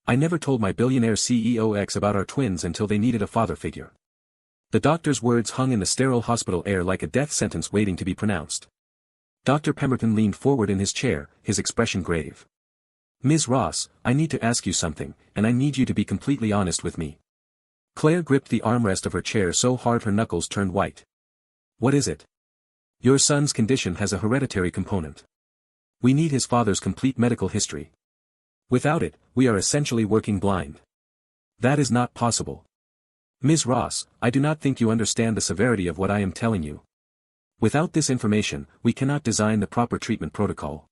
I never told my billionaire CEO X about our twins until they needed a father figure. The doctor's words hung in the sterile hospital air like a death sentence waiting to be pronounced. Dr. Pemberton leaned forward in his chair, his expression grave. Ms. Ross, I need to ask you something, and I need you to be completely honest with me. Claire gripped the armrest of her chair so hard her knuckles turned white. What is it? Your son's condition has a hereditary component. We need his father's complete medical history. Without it, we are essentially working blind. That is not possible. Ms. Ross, I do not think you understand the severity of what I am telling you. Without this information, we cannot design the proper treatment protocol.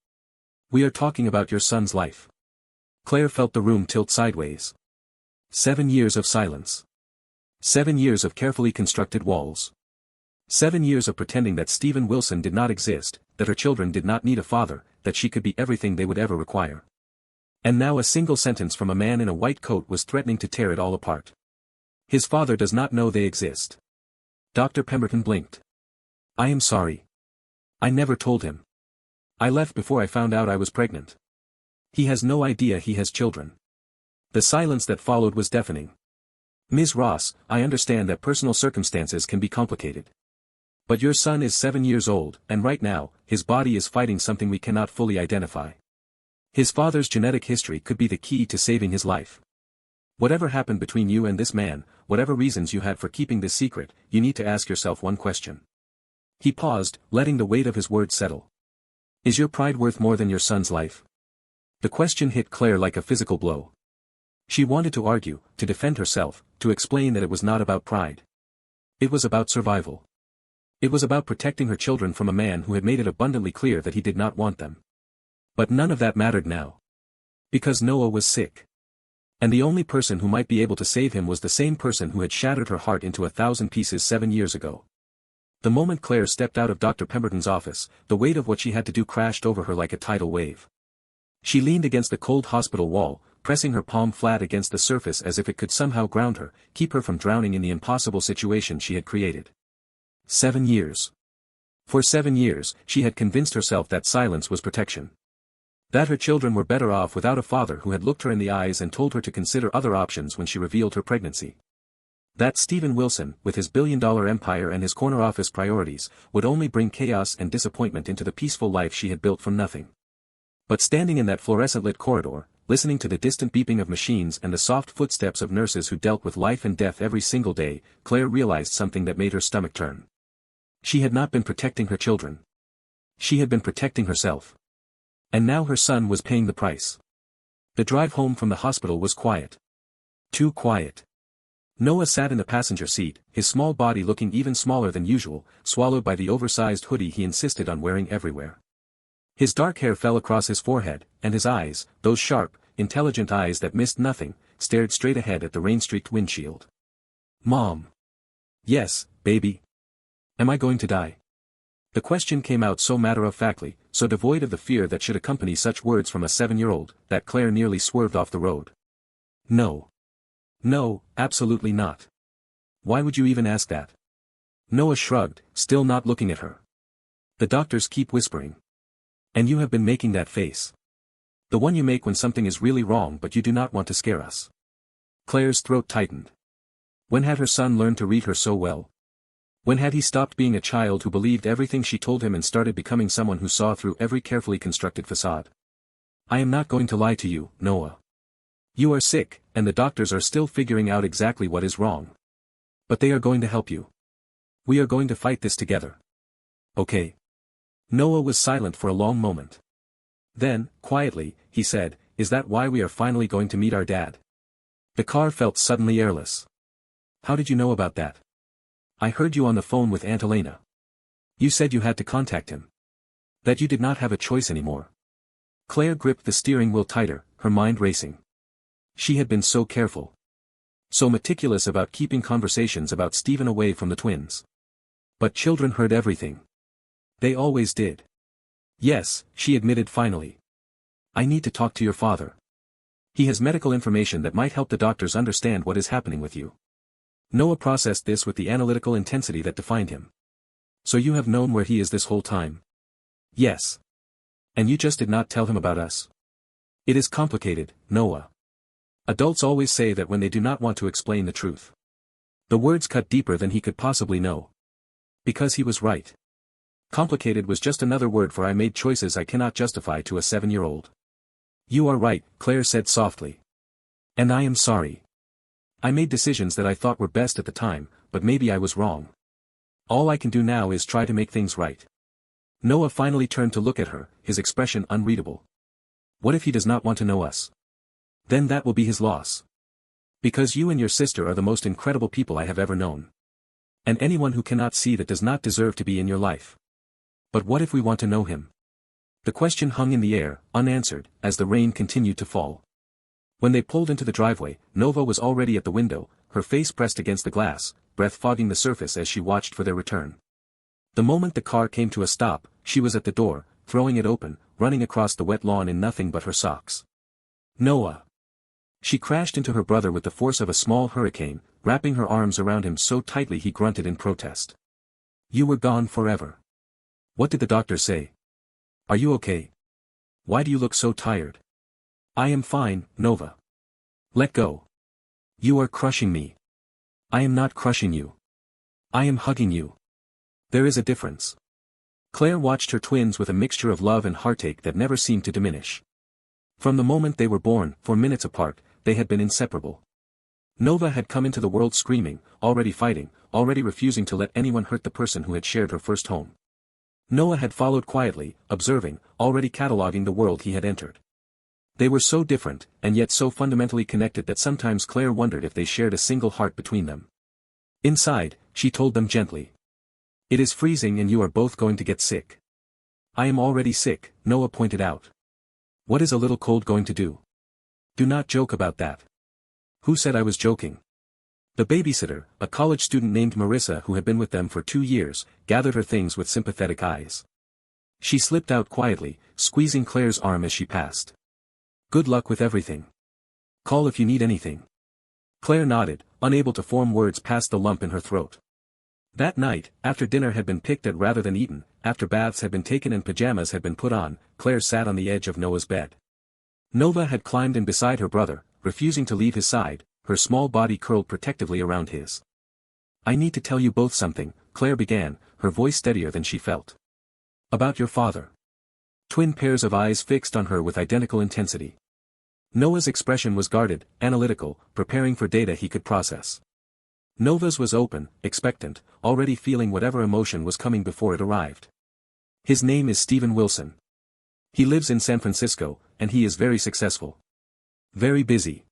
We are talking about your son's life. Claire felt the room tilt sideways. 7 years of silence. 7 years of carefully constructed walls. 7 years of pretending that Stephen Wilson did not exist, that her children did not need a father, that she could be everything they would ever require. And now a single sentence from a man in a white coat was threatening to tear it all apart. His father does not know they exist. Dr. Pemberton blinked. I am sorry. I never told him. I left before I found out I was pregnant. He has no idea he has children. The silence that followed was deafening. Ms. Ross, I understand that personal circumstances can be complicated. But your son is 7 years old, and right now, his body is fighting something we cannot fully identify. His father's genetic history could be the key to saving his life. Whatever happened between you and this man, whatever reasons you had for keeping this secret, you need to ask yourself one question. He paused, letting the weight of his words settle. Is your pride worth more than your son's life? The question hit Claire like a physical blow. She wanted to argue, to defend herself, to explain that it was not about pride. It was about survival. It was about protecting her children from a man who had made it abundantly clear that he did not want them. But none of that mattered now. Because Noah was sick. And the only person who might be able to save him was the same person who had shattered her heart into 1,000 pieces 7 years ago. The moment Claire stepped out of Dr. Pemberton's office, the weight of what she had to do crashed over her like a tidal wave. She leaned against the cold hospital wall, pressing her palm flat against the surface as if it could somehow ground her, keep her from drowning in the impossible situation she had created. 7 years. For 7 years, she had convinced herself that silence was protection. That her children were better off without a father who had looked her in the eyes and told her to consider other options when she revealed her pregnancy. That Stephen Wilson, with his billion-dollar empire and his corner office priorities, would only bring chaos and disappointment into the peaceful life she had built from nothing. But standing in that fluorescent-lit corridor, listening to the distant beeping of machines and the soft footsteps of nurses who dealt with life and death every single day, Claire realized something that made her stomach turn. She had not been protecting her children. She had been protecting herself. And now her son was paying the price. The drive home from the hospital was quiet. Too quiet. Noah sat in the passenger seat, his small body looking even smaller than usual, swallowed by the oversized hoodie he insisted on wearing everywhere. His dark hair fell across his forehead, and his eyes, those sharp, intelligent eyes that missed nothing, stared straight ahead at the rain-streaked windshield. Mom. Yes, baby. Am I going to die? The question came out so matter-of-factly, so devoid of the fear that should accompany such words from a 7-year-old, that Claire nearly swerved off the road. No. No, absolutely not. Why would you even ask that? Noah shrugged, still not looking at her. The doctors keep whispering. And you have been making that face. The one you make when something is really wrong but you do not want to scare us. Claire's throat tightened. When had her son learned to read her so well? When had he stopped being a child who believed everything she told him and started becoming someone who saw through every carefully constructed facade? I am not going to lie to you, Noah. You are sick, and the doctors are still figuring out exactly what is wrong. But they are going to help you. We are going to fight this together. Okay. Noah was silent for a long moment. Then, quietly, he said, Is that why we are finally going to meet our dad? The car felt suddenly airless. How did you know about that? I heard you on the phone with Aunt Elena. You said you had to contact him. That you did not have a choice anymore. Claire gripped the steering wheel tighter, her mind racing. She had been so careful. So meticulous about keeping conversations about Stephen away from the twins. But children heard everything. They always did. Yes, she admitted finally. I need to talk to your father. He has medical information that might help the doctors understand what is happening with you. Noah processed this with the analytical intensity that defined him. So you have known where he is this whole time? Yes. And you just did not tell him about us? It is complicated, Noah. Adults always say that when they do not want to explain the truth. The words cut deeper than he could possibly know. Because he was right. Complicated was just another word for I made choices I cannot justify to a 7-year-old. You are right, Claire said softly. And I am sorry. I made decisions that I thought were best at the time, but maybe I was wrong. All I can do now is try to make things right. Noah finally turned to look at her, his expression unreadable. What if he does not want to know us? Then that will be his loss. Because you and your sister are the most incredible people I have ever known. And anyone who cannot see that does not deserve to be in your life. But what if we want to know him? The question hung in the air, unanswered, as the rain continued to fall. When they pulled into the driveway, Nova was already at the window, her face pressed against the glass, breath fogging the surface as she watched for their return. The moment the car came to a stop, she was at the door, throwing it open, running across the wet lawn in nothing but her socks. Noah! She crashed into her brother with the force of a small hurricane, wrapping her arms around him so tightly he grunted in protest. You were gone forever. What did the doctor say? Are you okay? Why do you look so tired? I am fine, Nova. Let go. You are crushing me. I am not crushing you. I am hugging you. There is a difference. Claire watched her twins with a mixture of love and heartache that never seemed to diminish. From the moment they were born, for minutes apart, they had been inseparable. Nova had come into the world screaming, already fighting, already refusing to let anyone hurt the person who had shared her first home. Noah had followed quietly, observing, already cataloguing the world he had entered. They were so different, and yet so fundamentally connected that sometimes Claire wondered if they shared a single heart between them. Inside, she told them gently. It is freezing and you are both going to get sick. I am already sick, Noah pointed out. What is a little cold going to do? Do not joke about that. Who said I was joking? The babysitter, a college student named Marissa who had been with them for 2 years, gathered her things with sympathetic eyes. She slipped out quietly, squeezing Claire's arm as she passed. Good luck with everything. Call if you need anything. Claire nodded, unable to form words past the lump in her throat. That night, after dinner had been picked at rather than eaten, after baths had been taken and pajamas had been put on, Claire sat on the edge of Noah's bed. Nova had climbed in beside her brother, refusing to leave his side, her small body curled protectively around his. I need to tell you both something, Claire began, her voice steadier than she felt. About your father. Twin pairs of eyes fixed on her with identical intensity. Noah's expression was guarded, analytical, preparing for data he could process. Nova's was open, expectant, already feeling whatever emotion was coming before it arrived. His name is Stephen Wilson. He lives in San Francisco, and he is very successful. Very busy.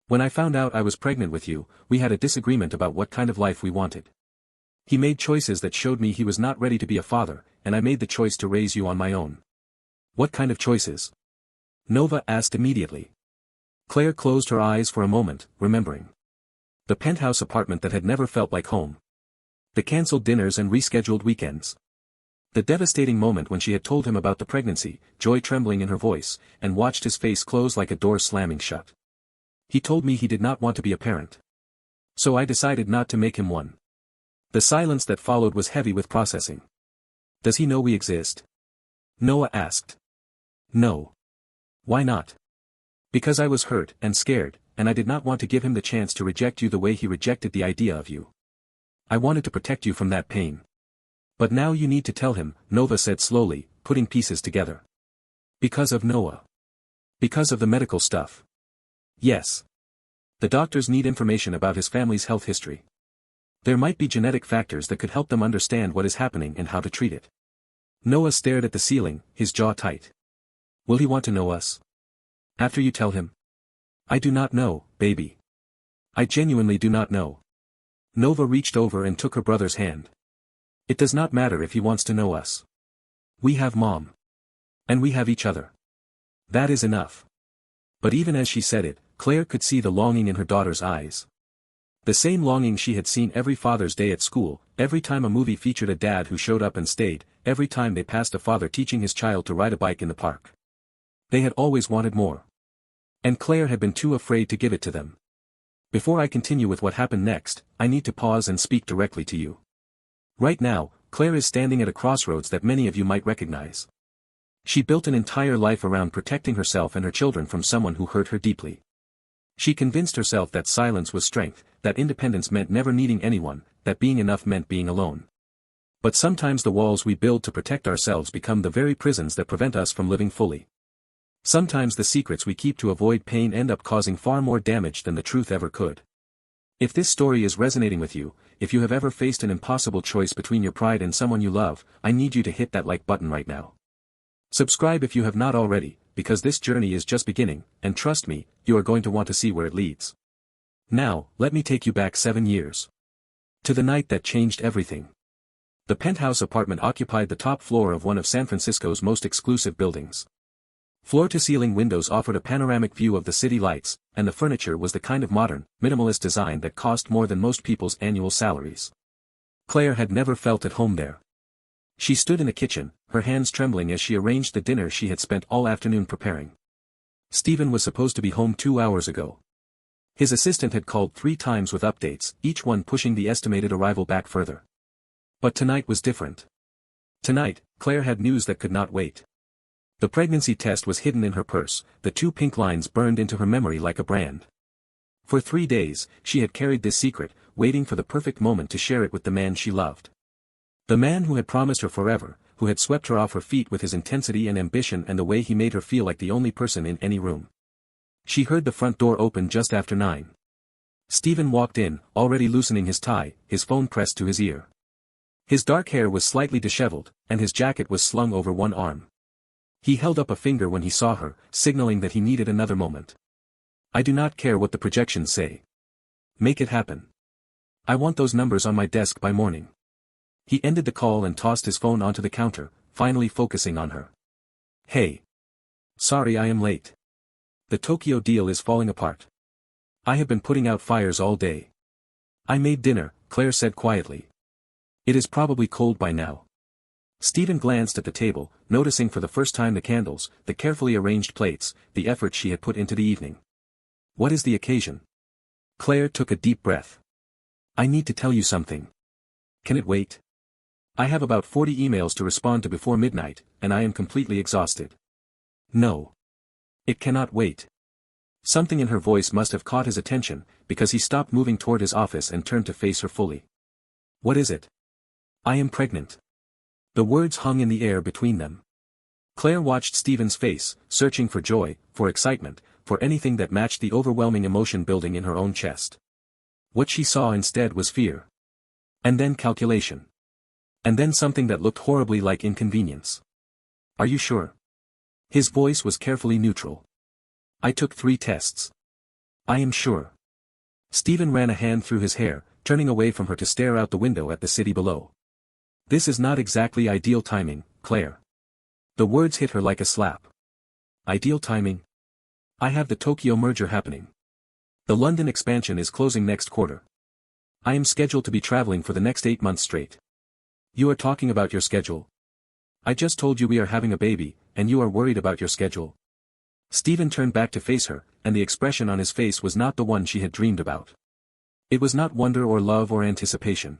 When I found out I was pregnant with you, we had a disagreement about what kind of life we wanted. He made choices that showed me he was not ready to be a father, and I made the choice to raise you on my own. What kind of choices? Nova asked immediately. Claire closed her eyes for a moment, remembering. The penthouse apartment that had never felt like home. The cancelled dinners and rescheduled weekends. The devastating moment when she had told him about the pregnancy, joy trembling in her voice, and watched his face close like a door slamming shut. He told me he did not want to be a parent. So I decided not to make him one. The silence that followed was heavy with processing. Does he know we exist? Noah asked. No. Why not? Because I was hurt and scared, and I did not want to give him the chance to reject you the way he rejected the idea of you. I wanted to protect you from that pain. But now you need to tell him, Nova said slowly, putting pieces together. Because of Noah. Because of the medical stuff. Yes. The doctors need information about his family's health history. There might be genetic factors that could help them understand what is happening and how to treat it. Noah stared at the ceiling, his jaw tight. Will he want to know us? After you tell him? I do not know, baby. I genuinely do not know. Nova reached over and took her brother's hand. It does not matter if he wants to know us. We have Mom. And we have each other. That is enough. But even as she said it, Claire could see the longing in her daughter's eyes. The same longing she had seen every Father's Day at school, every time a movie featured a dad who showed up and stayed, every time they passed a father teaching his child to ride a bike in the park. They had always wanted more. And Claire had been too afraid to give it to them. Before I continue with what happened next, I need to pause and speak directly to you. Right now, Claire is standing at a crossroads that many of you might recognize. She built an entire life around protecting herself and her children from someone who hurt her deeply. She convinced herself that silence was strength, that independence meant never needing anyone, that being enough meant being alone. But sometimes the walls we build to protect ourselves become the very prisons that prevent us from living fully. Sometimes the secrets we keep to avoid pain end up causing far more damage than the truth ever could. If this story is resonating with you, if you have ever faced an impossible choice between your pride and someone you love, I need you to hit that like button right now. Subscribe if you have not already, because this journey is just beginning, and trust me, you are going to want to see where it leads. Now, let me take you back 7 years. To the night that changed everything. The penthouse apartment occupied the top floor of one of San Francisco's most exclusive buildings. Floor-to-ceiling windows offered a panoramic view of the city lights, and the furniture was the kind of modern, minimalist design that cost more than most people's annual salaries. Claire had never felt at home there. She stood in the kitchen, her hands trembling as she arranged the dinner she had spent all afternoon preparing. Stephen was supposed to be home 2 hours ago. His assistant had called 3 times with updates, each one pushing the estimated arrival back further. But tonight was different. Tonight, Claire had news that could not wait. The pregnancy test was hidden in her purse, the 2 pink lines burned into her memory like a brand. For 3 days, she had carried this secret, waiting for the perfect moment to share it with the man she loved. The man who had promised her forever, who had swept her off her feet with his intensity and ambition and the way he made her feel like the only person in any room. She heard the front door open just after 9. Stephen walked in, already loosening his tie, his phone pressed to his ear. His dark hair was slightly disheveled, and his jacket was slung over one arm. He held up a finger when he saw her, signaling that he needed another moment. I do not care what the projections say. Make it happen. I want those numbers on my desk by morning. He ended the call and tossed his phone onto the counter, finally focusing on her. Hey. Sorry I am late. The Tokyo deal is falling apart. I have been putting out fires all day. I made dinner, Claire said quietly. It is probably cold by now. Stephen glanced at the table, noticing for the first time the candles, the carefully arranged plates, the effort she had put into the evening. What is the occasion? Claire took a deep breath. I need to tell you something. Can it wait? I have about 40 emails to respond to before midnight, and I am completely exhausted. No. It cannot wait. Something in her voice must have caught his attention, because he stopped moving toward his office and turned to face her fully. What is it? I am pregnant. The words hung in the air between them. Claire watched Stephen's face, searching for joy, for excitement, for anything that matched the overwhelming emotion building in her own chest. What she saw instead was fear. And then calculation. And then something that looked horribly like inconvenience. Are you sure? His voice was carefully neutral. I took 3 tests. I am sure. Stephen ran a hand through his hair, turning away from her to stare out the window at the city below. This is not exactly ideal timing, Claire. The words hit her like a slap. Ideal timing? I have the Tokyo merger happening. The London expansion is closing next quarter. I am scheduled to be traveling for the next 8 months straight. You are talking about your schedule. I just told you we are having a baby, and you are worried about your schedule. Stephen turned back to face her, and the expression on his face was not the one she had dreamed about. It was not wonder or love or anticipation.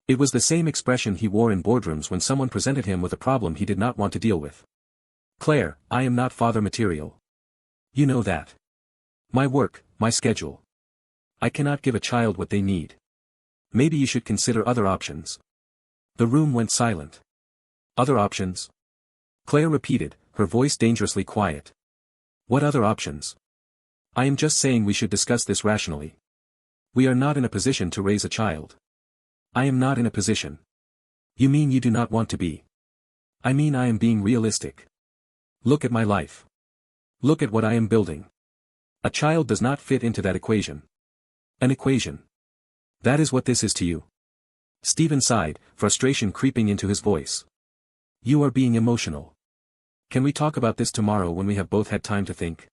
It was the same expression he wore in boardrooms when someone presented him with a problem he did not want to deal with. Claire, I am not father material. You know that. My work, my schedule. I cannot give a child what they need. Maybe you should consider other options. The room went silent. Other options? Claire repeated, her voice dangerously quiet. What other options? I am just saying we should discuss this rationally. We are not in a position to raise a child. I am not in a position. You mean you do not want to be? I mean I am being realistic. Look at my life. Look at what I am building. A child does not fit into that equation. An equation. That is what this is to you. Stephen sighed, frustration creeping into his voice. You are being emotional. Can we talk about this tomorrow when we have both had time to think?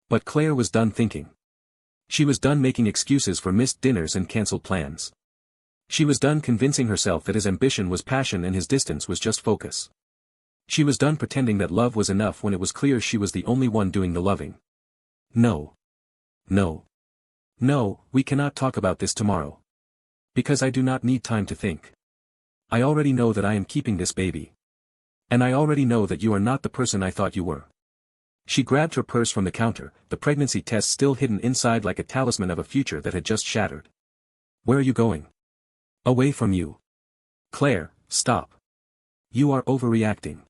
But Claire was done thinking. She was done making excuses for missed dinners and cancelled plans. She was done convincing herself that his ambition was passion and his distance was just focus. She was done pretending that love was enough when it was clear she was the only one doing the loving. No. No. No, we cannot talk about this tomorrow. Because I do not need time to think. I already know that I am keeping this baby. And I already know that you are not the person I thought you were. She grabbed her purse from the counter, the pregnancy test still hidden inside like a talisman of a future that had just shattered. Where are you going? Away from you. Claire, stop. You are overreacting.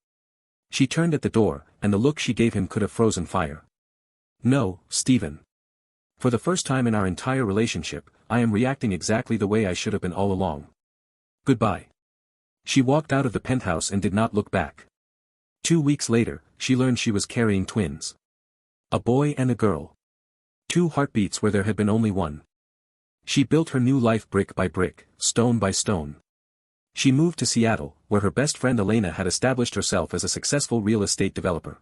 She turned at the door, and the look she gave him could have frozen fire. No, Stephen. For the first time in our entire relationship, I am reacting exactly the way I should have been all along. Goodbye. She walked out of the penthouse and did not look back. 2 weeks later, she learned she was carrying twins. A boy and a girl. 2 heartbeats where there had been only one. She built her new life brick by brick, stone by stone. She moved to Seattle, where her best friend Elena had established herself as a successful real estate developer.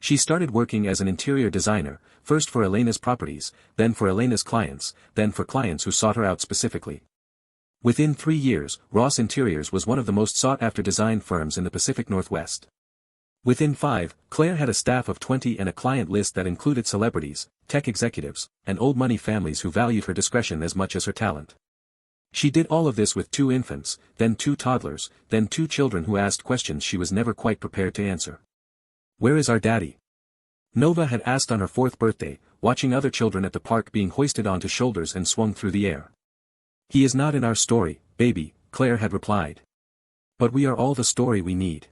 She started working as an interior designer, first for Elena's properties, then for Elena's clients, then for clients who sought her out specifically. Within 3 years, Ross Interiors was one of the most sought-after design firms in the Pacific Northwest. Within 5, Claire had a staff of 20 and a client list that included celebrities, tech executives, and old money families who valued her discretion as much as her talent. She did all of this with 2 infants, then 2 toddlers, then 2 children who asked questions she was never quite prepared to answer. Where is our daddy? Nova had asked on her 4th birthday, watching other children at the park being hoisted onto shoulders and swung through the air. He is not in our story, baby, Claire had replied. But we are all the story we need.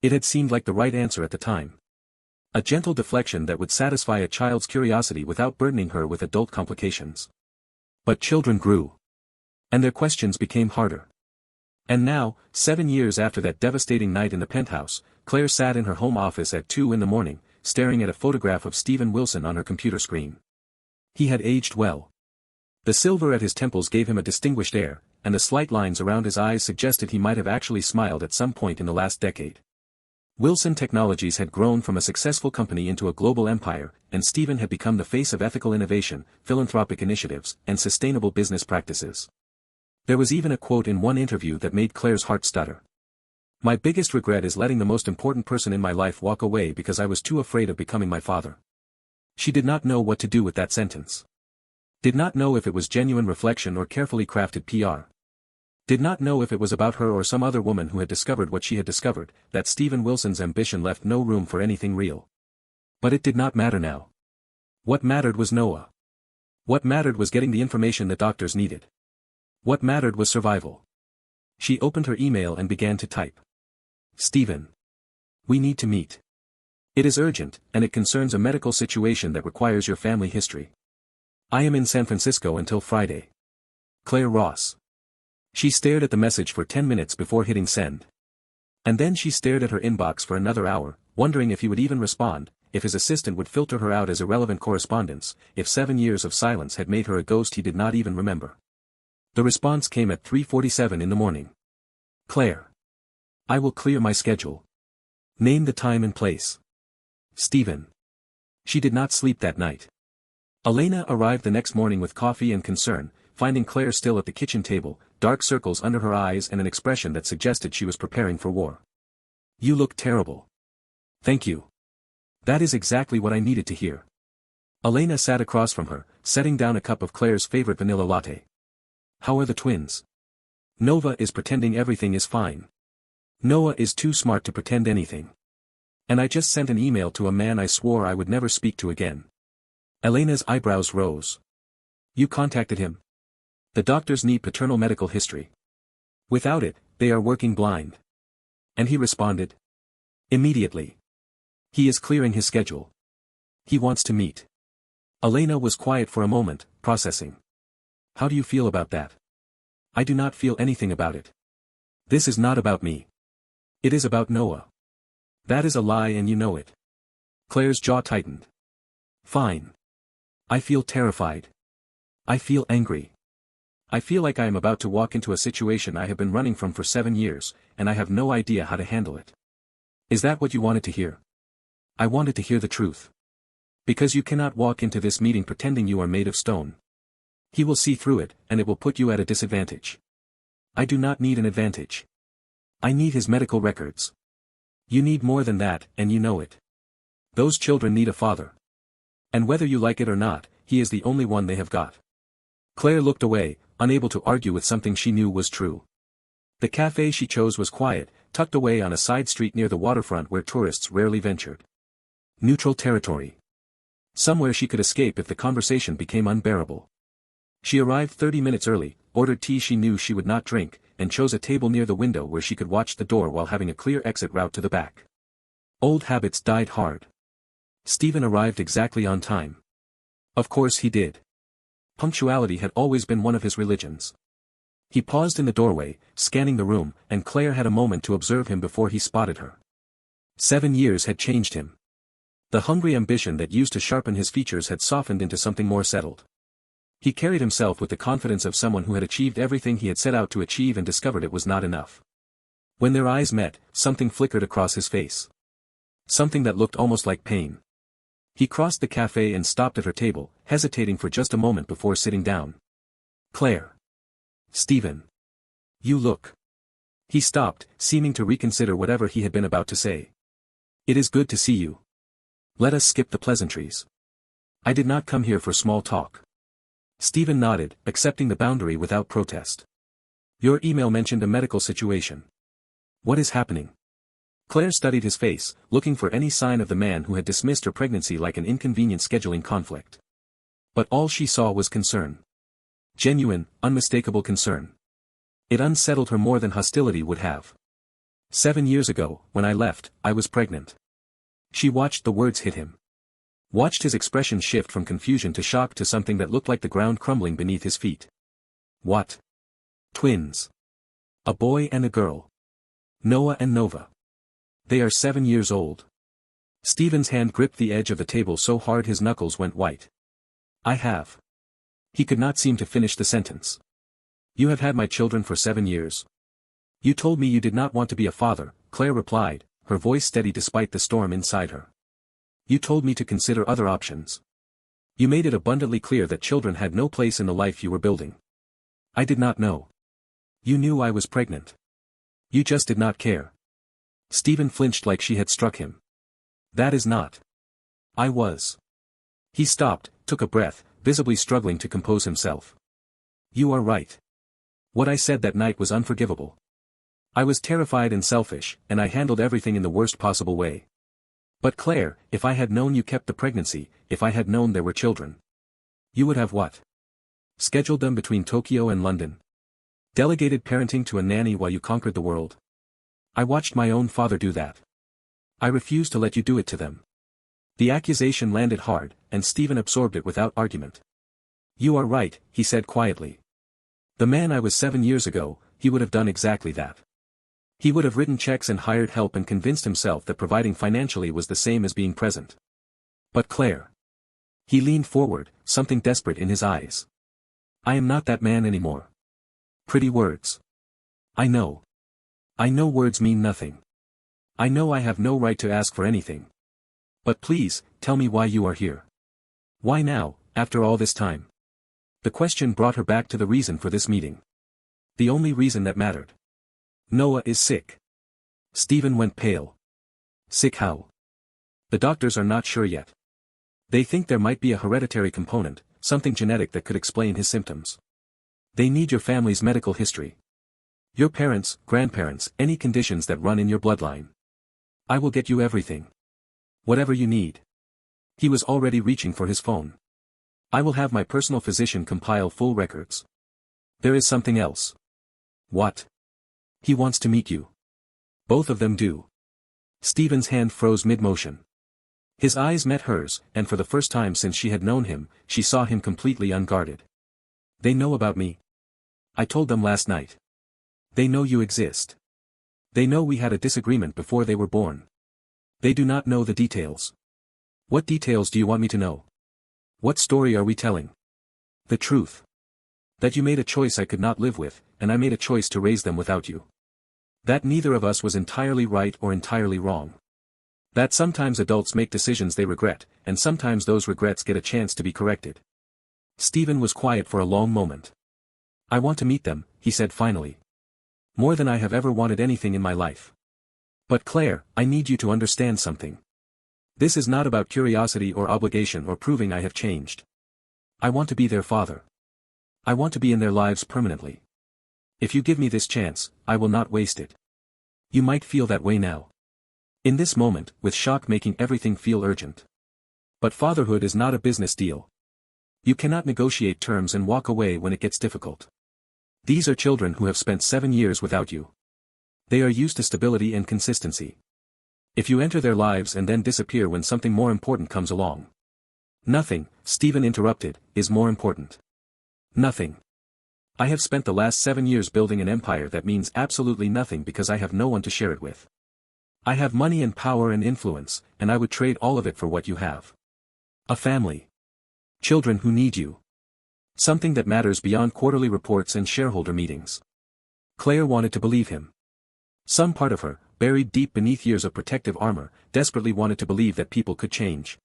It had seemed like the right answer at the time. A gentle deflection that would satisfy a child's curiosity without burdening her with adult complications. But children grew. And their questions became harder. And now, 7 years after that devastating night in the penthouse, Claire sat in her home office at 2 in the morning, staring at a photograph of Stephen Wilson on her computer screen. He had aged well. The silver at his temples gave him a distinguished air, and the slight lines around his eyes suggested he might have actually smiled at some point in the last decade. Wilson Technologies had grown from a successful company into a global empire, and Stephen had become the face of ethical innovation, philanthropic initiatives, and sustainable business practices. There was even a quote in one interview that made Claire's heart stutter. My biggest regret is letting the most important person in my life walk away because I was too afraid of becoming my father. She did not know what to do with that sentence. Did not know if it was genuine reflection or carefully crafted PR. Did not know if it was about her or some other woman who had discovered what she had discovered, that Stephen Wilson's ambition left no room for anything real. But it did not matter now. What mattered was Noah. What mattered was getting the information the doctors needed. What mattered was survival. She opened her email and began to type. Stephen. We need to meet. It is urgent, and it concerns a medical situation that requires your family history. I am in San Francisco until Friday. Claire Ross. She stared at the message for 10 minutes before hitting send. And then she stared at her inbox for another hour, wondering if he would even respond, if his assistant would filter her out as irrelevant correspondence, if 7 years of silence had made her a ghost he did not even remember. The response came at 3:47 in the morning. Claire. I will clear my schedule. Name the time and place. Stephen. She did not sleep that night. Elena arrived the next morning with coffee and concern, finding Claire still at the kitchen table, dark circles under her eyes and an expression that suggested she was preparing for war. You look terrible. Thank you. That is exactly what I needed to hear. Elena sat across from her, setting down a cup of Claire's favorite vanilla latte. How are the twins? Nova is pretending everything is fine. Noah is too smart to pretend anything. And I just sent an email to a man I swore I would never speak to again. Elena's eyebrows rose. You contacted him? The doctors need paternal medical history. Without it, they are working blind. And he responded. Immediately. He is clearing his schedule. He wants to meet. Elena was quiet for a moment, processing. How do you feel about that? I do not feel anything about it. This is not about me. It is about Noah. That is a lie and you know it. Claire's jaw tightened. Fine. I feel terrified. I feel angry. I feel like I am about to walk into a situation I have been running from for 7 years, and I have no idea how to handle it. Is that what you wanted to hear? I wanted to hear the truth. Because you cannot walk into this meeting pretending you are made of stone. He will see through it, and it will put you at a disadvantage. I do not need an advantage. I need his medical records. You need more than that, and you know it. Those children need a father. And whether you like it or not, he is the only one they have got. Claire looked away, unable to argue with something she knew was true. The cafe she chose was quiet, tucked away on a side street near the waterfront where tourists rarely ventured. Neutral territory. Somewhere she could escape if the conversation became unbearable. She arrived 30 minutes early, ordered tea she knew she would not drink, and chose a table near the window where she could watch the door while having a clear exit route to the back. Old habits died hard. Stephen arrived exactly on time. Of course he did. Punctuality had always been one of his religions. He paused in the doorway, scanning the room, and Claire had a moment to observe him before he spotted her. 7 years had changed him. The hungry ambition that used to sharpen his features had softened into something more settled. He carried himself with the confidence of someone who had achieved everything he had set out to achieve and discovered it was not enough. When their eyes met, something flickered across his face. Something that looked almost like pain. He crossed the cafe and stopped at her table, hesitating for just a moment before sitting down. Claire. Stephen. You look. He stopped, seeming to reconsider whatever he had been about to say. It is good to see you. Let us skip the pleasantries. I did not come here for small talk. Stephen nodded, accepting the boundary without protest. Your email mentioned a medical situation. What is happening? Claire studied his face, looking for any sign of the man who had dismissed her pregnancy like an inconvenient scheduling conflict. But all she saw was concern. Genuine, unmistakable concern. It unsettled her more than hostility would have. 7 years ago, when I left, I was pregnant. She watched the words hit him. Watched his expression shift from confusion to shock to something that looked like the ground crumbling beneath his feet. What? Twins. A boy and a girl. Noah and Nova. They are 7 years old. Stephen's hand gripped the edge of the table so hard his knuckles went white. I have. He could not seem to finish the sentence. You have had my children for 7 years. You told me you did not want to be a father, Claire replied, her voice steady despite the storm inside her. You told me to consider other options. You made it abundantly clear that children had no place in the life you were building. I did not know. You knew I was pregnant. You just did not care. Stephen flinched like she had struck him. That is not. I was. He stopped, took a breath, visibly struggling to compose himself. You are right. What I said that night was unforgivable. I was terrified and selfish, and I handled everything in the worst possible way. But Claire, if I had known you kept the pregnancy, if I had known there were children. You would have what? Scheduled them between Tokyo and London. Delegated parenting to a nanny while you conquered the world. I watched my own father do that. I refused to let you do it to them. The accusation landed hard, and Stephen absorbed it without argument. You are right, he said quietly. The man I was 7 years ago, he would have done exactly that. He would have written checks and hired help and convinced himself that providing financially was the same as being present. But Claire. He leaned forward, something desperate in his eyes. I am not that man anymore. Pretty words. I know. I know words mean nothing. I know I have no right to ask for anything. But please, tell me why you are here. Why now, after all this time? The question brought her back to the reason for this meeting. The only reason that mattered. Noah is sick. Stephen went pale. Sick how? The doctors are not sure yet. They think there might be a hereditary component, something genetic that could explain his symptoms. They need your family's medical history. Your parents, grandparents, any conditions that run in your bloodline. I will get you everything. Whatever you need. He was already reaching for his phone. I will have my personal physician compile full records. There is something else. What? He wants to meet you. Both of them do. Stephen's hand froze mid-motion. His eyes met hers, and for the first time since she had known him, she saw him completely unguarded. They know about me. I told them last night. They know you exist. They know we had a disagreement before they were born. They do not know the details. What details do you want me to know? What story are we telling? The truth. That you made a choice I could not live with, and I made a choice to raise them without you. That neither of us was entirely right or entirely wrong. That sometimes adults make decisions they regret, and sometimes those regrets get a chance to be corrected. Stephen was quiet for a long moment. I want to meet them, he said finally. More than I have ever wanted anything in my life. But Claire, I need you to understand something. This is not about curiosity or obligation or proving I have changed. I want to be their father. I want to be in their lives permanently. If you give me this chance, I will not waste it. You might feel that way now. In this moment, with shock making everything feel urgent. But fatherhood is not a business deal. You cannot negotiate terms and walk away when it gets difficult. These are children who have spent 7 years without you. They are used to stability and consistency. If you enter their lives and then disappear when something more important comes along. Nothing, Stephen interrupted, is more important. Nothing. I have spent the last 7 years building an empire that means absolutely nothing because I have no one to share it with. I have money and power and influence, and I would trade all of it for what you have. A family. Children who need you. Something that matters beyond quarterly reports and shareholder meetings. Claire wanted to believe him. Some part of her, buried deep beneath years of protective armor, desperately wanted to believe that people could change.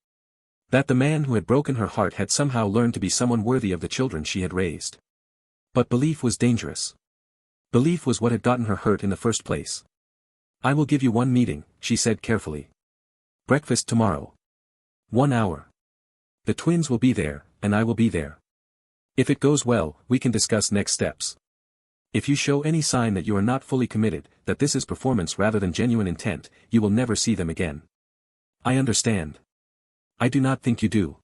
That the man who had broken her heart had somehow learned to be someone worthy of the children she had raised. But belief was dangerous. Belief was what had gotten her hurt in the first place. I will give you one meeting, she said carefully. Breakfast tomorrow. 1 hour. The twins will be there, and I will be there. If it goes well, we can discuss next steps. If you show any sign that you are not fully committed, that this is performance rather than genuine intent, you will never see them again. I understand. I do not think you do.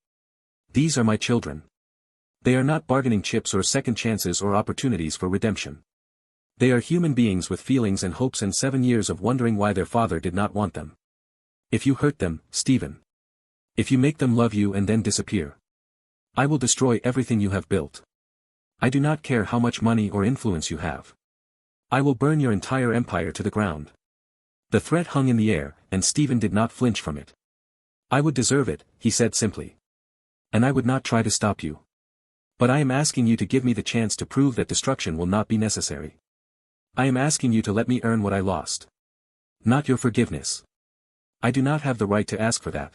These are my children. They are not bargaining chips or second chances or opportunities for redemption. They are human beings with feelings and hopes and 7 years of wondering why their father did not want them. If you hurt them, Stephen. If you make them love you and then disappear. I will destroy everything you have built. I do not care how much money or influence you have. I will burn your entire empire to the ground. The threat hung in the air, and Stephen did not flinch from it. I would deserve it, he said simply. And I would not try to stop you. But I am asking you to give me the chance to prove that destruction will not be necessary. I am asking you to let me earn what I lost. Not your forgiveness. I do not have the right to ask for that.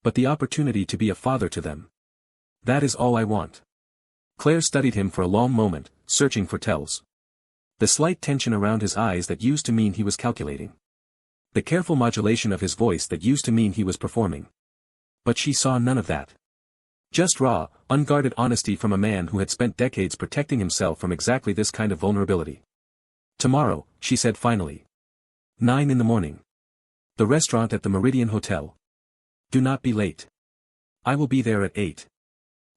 But the opportunity to be a father to them. That is all I want. Claire studied him for a long moment, searching for tells. The slight tension around his eyes that used to mean he was calculating. The careful modulation of his voice that used to mean he was performing. But she saw none of that. Just raw, unguarded honesty from a man who had spent decades protecting himself from exactly this kind of vulnerability. Tomorrow, she said finally. 9 in the morning. The restaurant at the Meridian Hotel. Do not be late. I will be there at 8.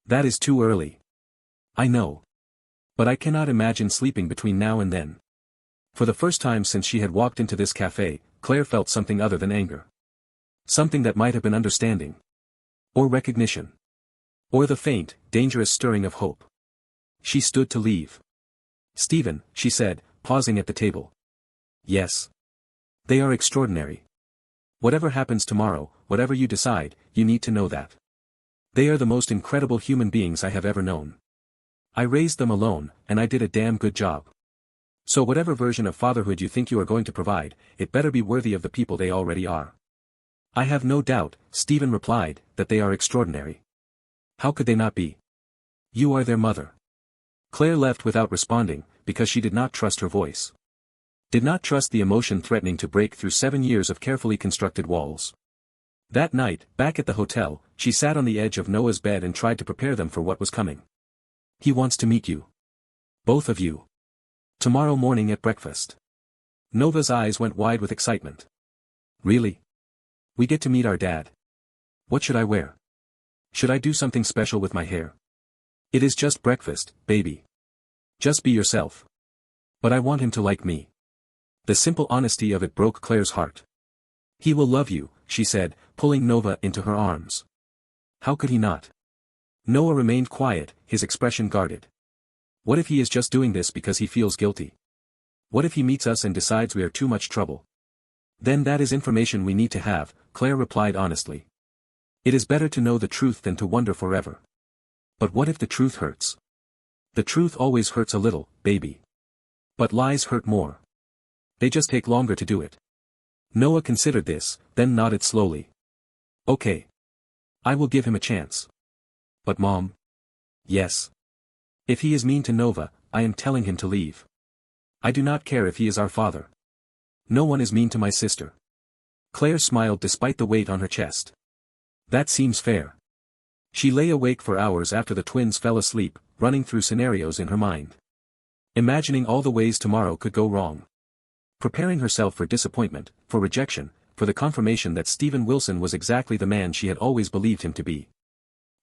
That is too early. I know. But I cannot imagine sleeping between now and then. For the first time since she had walked into this cafe, Claire felt something other than anger. Something that might have been understanding. Or recognition. Or the faint, dangerous stirring of hope. She stood to leave. Stephen, she said, pausing at the table. Yes. They are extraordinary. Whatever happens tomorrow, whatever you decide, you need to know that. They are the most incredible human beings I have ever known. I raised them alone, and I did a damn good job. So whatever version of fatherhood you think you are going to provide, it better be worthy of the people they already are. I have no doubt, Stephen replied, that they are extraordinary. How could they not be? You are their mother. Claire left without responding, because she did not trust her voice. Did not trust the emotion threatening to break through 7 years of carefully constructed walls. That night, back at the hotel, she sat on the edge of Noah's bed and tried to prepare them for what was coming. He wants to meet you. Both of you. Tomorrow morning at breakfast. Nova's eyes went wide with excitement. Really? We get to meet our dad. What should I wear? Should I do something special with my hair? It is just breakfast, baby. Just be yourself. But I want him to like me. The simple honesty of it broke Claire's heart. He will love you, she said, pulling Nova into her arms. How could he not? Noah remained quiet, his expression guarded. What if he is just doing this because he feels guilty? What if he meets us and decides we are too much trouble? Then that is information we need to have, Claire replied honestly. It is better to know the truth than to wonder forever. But what if the truth hurts? The truth always hurts a little, baby. But lies hurt more. They just take longer to do it. Noah considered this, then nodded slowly. Okay. I will give him a chance. But Mom? Yes. If he is mean to Nova, I am telling him to leave. I do not care if he is our father. No one is mean to my sister. Claire smiled despite the weight on her chest. That seems fair. She lay awake for hours after the twins fell asleep, running through scenarios in her mind. Imagining all the ways tomorrow could go wrong. Preparing herself for disappointment, for rejection, for the confirmation that Stephen Wilson was exactly the man she had always believed him to be.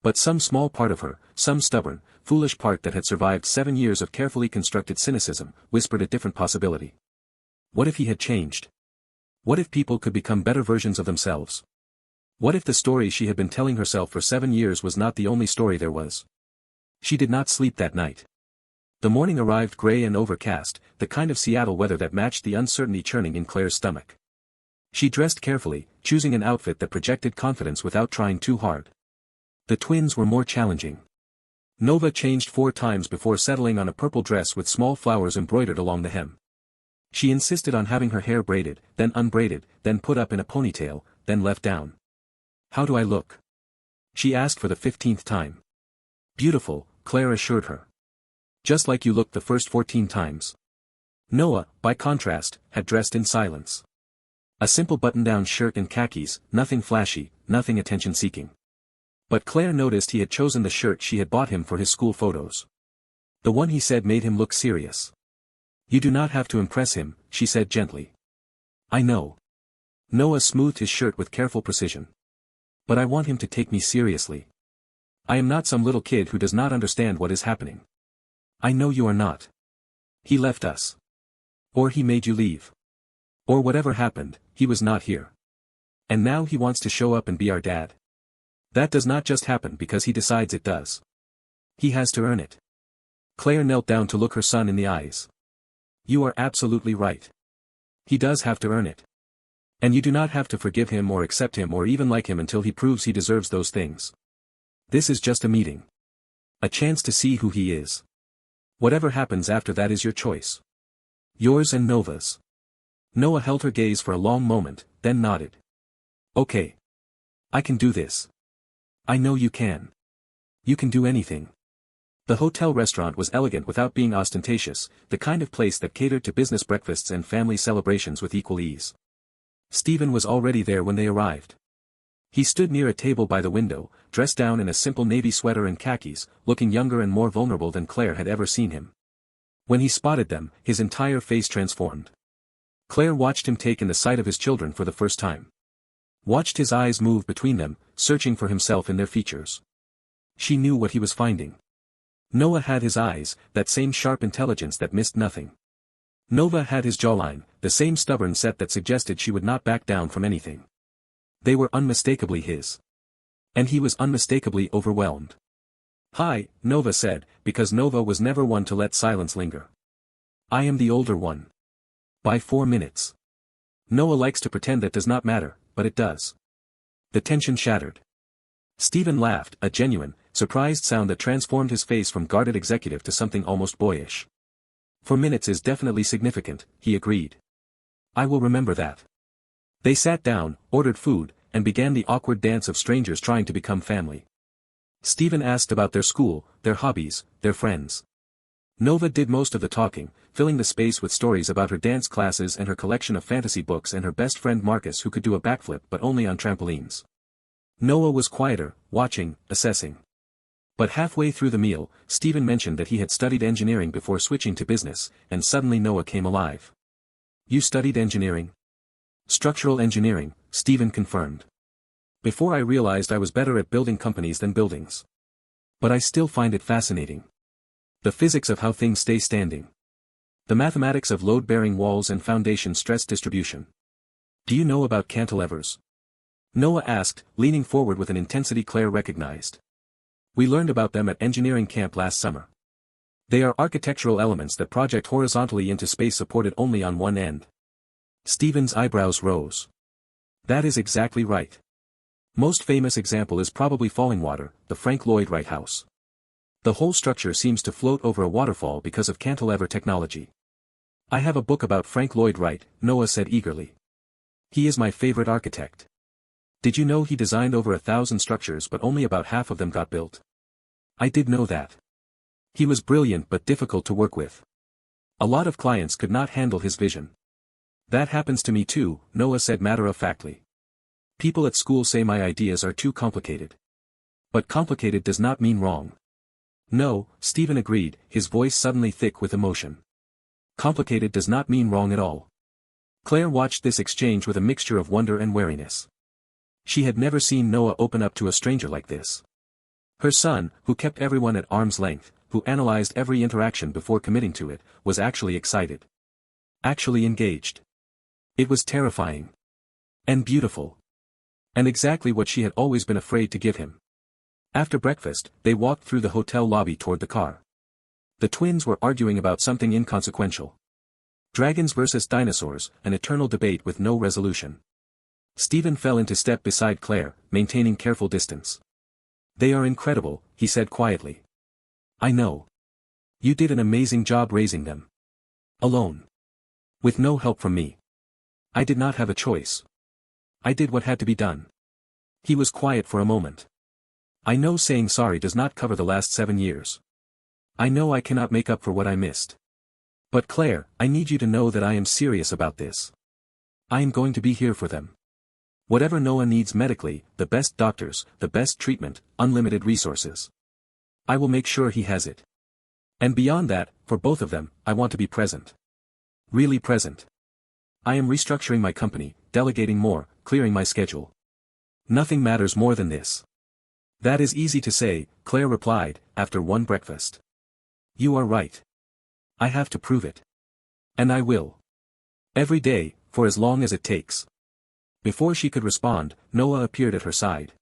But some small part of her, some stubborn, foolish part that had survived 7 years of carefully constructed cynicism, whispered a different possibility. What if he had changed? What if people could become better versions of themselves? What if the story she had been telling herself for 7 years was not the only story there was? She did not sleep that night. The morning arrived gray and overcast, the kind of Seattle weather that matched the uncertainty churning in Claire's stomach. She dressed carefully, choosing an outfit that projected confidence without trying too hard. The twins were more challenging. Nova changed 4 times before settling on a purple dress with small flowers embroidered along the hem. She insisted on having her hair braided, then unbraided, then put up in a ponytail, then left down. "How do I look?" she asked for the 15th time. "Beautiful," Claire assured her. "Just like you looked the first 14 times." Noah, by contrast, had dressed in silence. A simple button-down shirt and khakis, nothing flashy, nothing attention-seeking. But Claire noticed he had chosen the shirt she had bought him for his school photos. The one he said made him look serious. "You do not have to impress him," she said gently. "I know." Noah smoothed his shirt with careful precision. "But I want him to take me seriously. I am not some little kid who does not understand what is happening." "I know you are not. He left us. Or he made you leave. Or whatever happened, he was not here. And now he wants to show up and be our dad. That does not just happen because he decides it does. He has to earn it." Claire knelt down to look her son in the eyes. "You are absolutely right. He does have to earn it. And you do not have to forgive him or accept him or even like him until he proves he deserves those things. This is just a meeting. A chance to see who he is. Whatever happens after that is your choice. Yours and Nova's." Noah held her gaze for a long moment, then nodded. "Okay. I can do this." "I know you can. You can do anything." The hotel restaurant was elegant without being ostentatious, the kind of place that catered to business breakfasts and family celebrations with equal ease. Stephen was already there when they arrived. He stood near a table by the window, dressed down in a simple navy sweater and khakis, looking younger and more vulnerable than Claire had ever seen him. When he spotted them, his entire face transformed. Claire watched him take in the sight of his children for the first time. Watched his eyes move between them, searching for himself in their features. She knew what he was finding. Noah had his eyes, that same sharp intelligence that missed nothing. Nova had his jawline, the same stubborn set that suggested she would not back down from anything. They were unmistakably his. And he was unmistakably overwhelmed. "Hi," Nova said, because Nova was never one to let silence linger. "I am the older one. By 4 minutes." Noah likes to pretend that does not matter, but it does. The tension shattered. Stephen laughed, a genuine, surprised sound that transformed his face from guarded executive to something almost boyish. 4 minutes is definitely significant, he agreed. "I will remember that." They sat down, ordered food, and began the awkward dance of strangers trying to become family. Stephen asked about their school, their hobbies, their friends. Nova did most of the talking, filling the space with stories about her dance classes and her collection of fantasy books and her best friend Marcus who could do a backflip but only on trampolines. Noah was quieter, watching, assessing. But halfway through the meal, Stephen mentioned that he had studied engineering before switching to business, and suddenly Noah came alive. "You studied engineering?" "Structural engineering," Stephen confirmed. "Before I realized I was better at building companies than buildings. But I still find it fascinating. The physics of how things stay standing. The mathematics of load-bearing walls and foundation stress distribution. Do you know about cantilevers?" Noah asked, leaning forward with an intensity Claire recognized. "We learned about them at engineering camp last summer. They are architectural elements that project horizontally into space supported only on one end." Stephen's eyebrows rose. "That is exactly right. Most famous example is probably Fallingwater, the Frank Lloyd Wright House. The whole structure seems to float over a waterfall because of cantilever technology. I have a book about Frank Lloyd Wright," Noah said eagerly. "He is my favorite architect. Did you know he designed over 1,000 structures but only about half of them got built?" "I did know that. He was brilliant but difficult to work with. A lot of clients could not handle his vision." "That happens to me too," Noah said matter-of-factly. "People at school say my ideas are too complicated. But complicated does not mean wrong." "No," Stephen agreed, his voice suddenly thick with emotion. "Complicated does not mean wrong at all. Claire watched this exchange with a mixture of wonder and wariness. She had never seen Noah open up to a stranger like this. Her son, who kept everyone at arm's length, who analyzed every interaction before committing to it, was actually excited. Actually engaged. It was terrifying. And beautiful. And exactly what she had always been afraid to give him. After breakfast, they walked through the hotel lobby toward the car. The twins were arguing about something inconsequential. Dragons versus dinosaurs, an eternal debate with no resolution. Stephen fell into step beside Claire, maintaining careful distance. "They are incredible," he said quietly. "I know. You did an amazing job raising them. Alone. With no help from me. I did not have a choice. I did what had to be done." He was quiet for a moment. "I know saying sorry does not cover the last 7 years. I know I cannot make up for what I missed. But Claire, I need you to know that I am serious about this. I am going to be here for them. Whatever Noah needs medically, the best doctors, the best treatment, unlimited resources. I will make sure he has it. And beyond that, for both of them, I want to be present. Really present. I am restructuring my company, delegating more, clearing my schedule. Nothing matters more than this." "That is easy to say," Claire replied, after one breakfast. "You are right. I have to prove it. And I will. Every day, for as long as it takes." Before she could respond, Noah appeared at her side.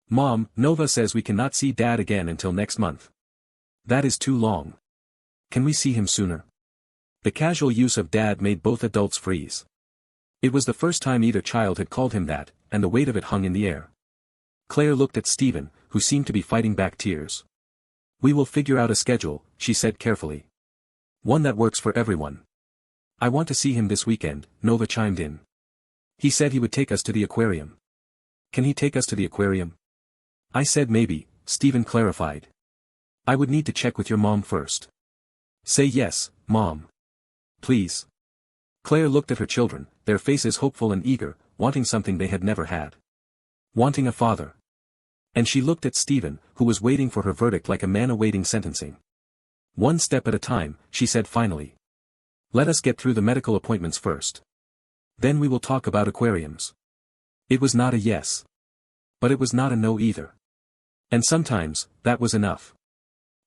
"Mom, Nova says we cannot see Dad again until next month. That is too long. Can we see him sooner?" The casual use of Dad made both adults freeze. It was the first time either child had called him that, and the weight of it hung in the air. Claire looked at Stephen, who seemed to be fighting back tears. "We will figure out a schedule," she said carefully. "One that works for everyone." "I want to see him this weekend," Nova chimed in. "He said he would take us to the aquarium." "Can he take us to the aquarium?" "I said maybe," Stephen clarified. "I would need to check with your mom first." "Say yes, Mom. Please." Claire looked at her children, their faces hopeful and eager, wanting something they had never had. Wanting a father. And she looked at Stephen, who was waiting for her verdict like a man awaiting sentencing. "One step at a time," she said finally. "Let us get through the medical appointments first. Then we will talk about aquariums." It was not a yes. But it was not a no either. And sometimes, that was enough.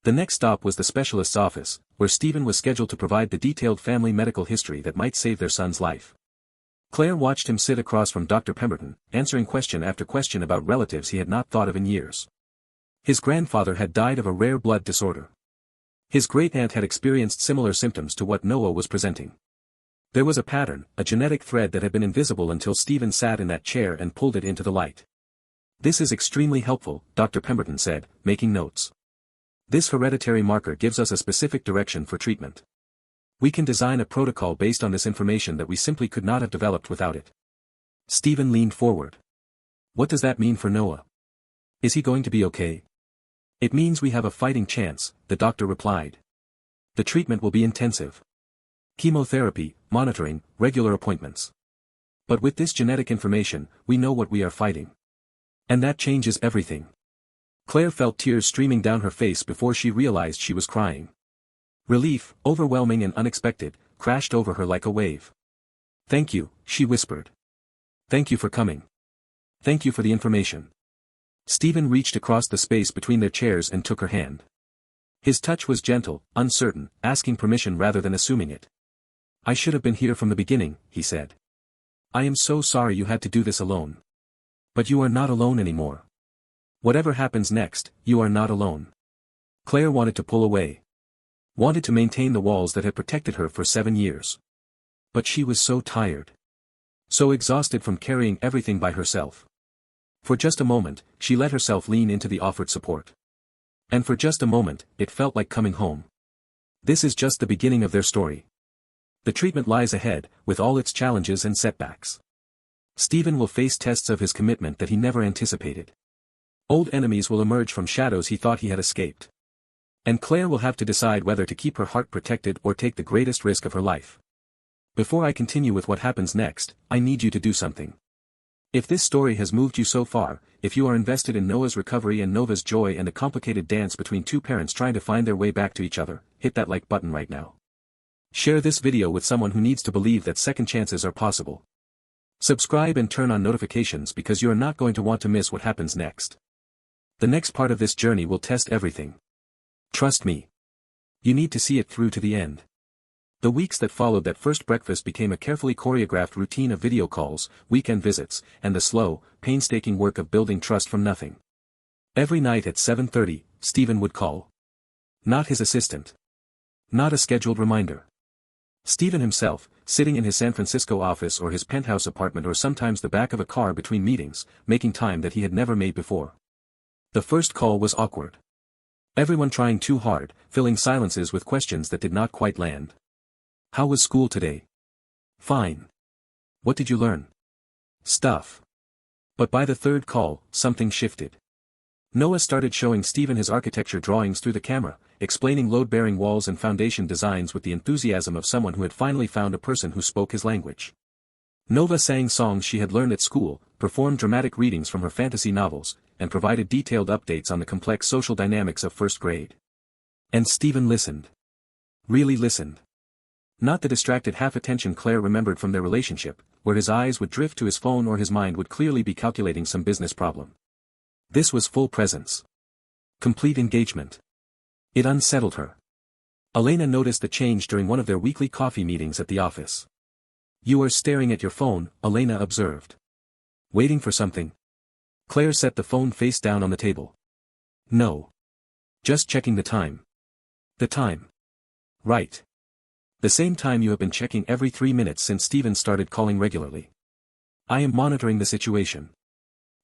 The next stop was the specialist's office, where Stephen was scheduled to provide the detailed family medical history that might save their son's life. Claire watched him sit across from Dr. Pemberton, answering question after question about relatives he had not thought of in years. His grandfather had died of a rare blood disorder. His great-aunt had experienced similar symptoms to what Noah was presenting. There was a pattern, a genetic thread that had been invisible until Stephen sat in that chair and pulled it into the light. "This is extremely helpful," Dr. Pemberton said, making notes. "This hereditary marker gives us a specific direction for treatment. We can design a protocol based on this information that we simply could not have developed without it." Stephen leaned forward. "What does that mean for Noah? Is he going to be okay?" "It means we have a fighting chance," the doctor replied. "The treatment will be intensive. Chemotherapy, monitoring, regular appointments. But with this genetic information, we know what we are fighting. And that changes everything." Claire felt tears streaming down her face before she realized she was crying. Relief, overwhelming and unexpected, crashed over her like a wave. "Thank you," she whispered. "Thank you for coming. Thank you for the information." Stephen reached across the space between their chairs and took her hand. His touch was gentle, uncertain, asking permission rather than assuming it. "I should have been here from the beginning," he said. "I am so sorry you had to do this alone. But you are not alone anymore. Whatever happens next, you are not alone." Claire wanted to pull away. Wanted to maintain the walls that had protected her for 7 years. But she was so tired. So exhausted from carrying everything by herself. For just a moment, she let herself lean into the offered support. And for just a moment, it felt like coming home. This is just the beginning of their story. The treatment lies ahead, with all its challenges and setbacks. Stephen will face tests of his commitment that he never anticipated. Old enemies will emerge from shadows he thought he had escaped. And Claire will have to decide whether to keep her heart protected or take the greatest risk of her life. Before I continue with what happens next, I need you to do something. If this story has moved you so far, if you are invested in Noah's recovery and Nova's joy and the complicated dance between two parents trying to find their way back to each other, hit that like button right now. Share this video with someone who needs to believe that second chances are possible. Subscribe and turn on notifications because you are not going to want to miss what happens next. The next part of this journey will test everything. Trust me. You need to see it through to the end. The weeks that followed that first breakfast became a carefully choreographed routine of video calls, weekend visits, and the slow, painstaking work of building trust from nothing. Every night at 7:30, Stephen would call. Not his assistant. Not a scheduled reminder. Stephen himself, sitting in his San Francisco office or his penthouse apartment or sometimes the back of a car between meetings, making time that he had never made before. The first call was awkward. Everyone trying too hard, filling silences with questions that did not quite land. How was school today? Fine. What did you learn? Stuff. But by the third call, something shifted. Noah started showing Stephen his architecture drawings through the camera, explaining load-bearing walls and foundation designs with the enthusiasm of someone who had finally found a person who spoke his language. Nova sang songs she had learned at school, performed dramatic readings from her fantasy novels, and provided detailed updates on the complex social dynamics of first grade. And Stephen listened. Really listened. Not the distracted half-attention Claire remembered from their relationship, where his eyes would drift to his phone or his mind would clearly be calculating some business problem. This was full presence. Complete engagement. It unsettled her. Elena noticed the change during one of their weekly coffee meetings at the office. You are staring at your phone, Elena observed. Waiting for something? Claire set the phone face down on the table. No. Just checking the time. The time. Right. The same time you have been checking every 3 minutes since Stephen started calling regularly. I am monitoring the situation.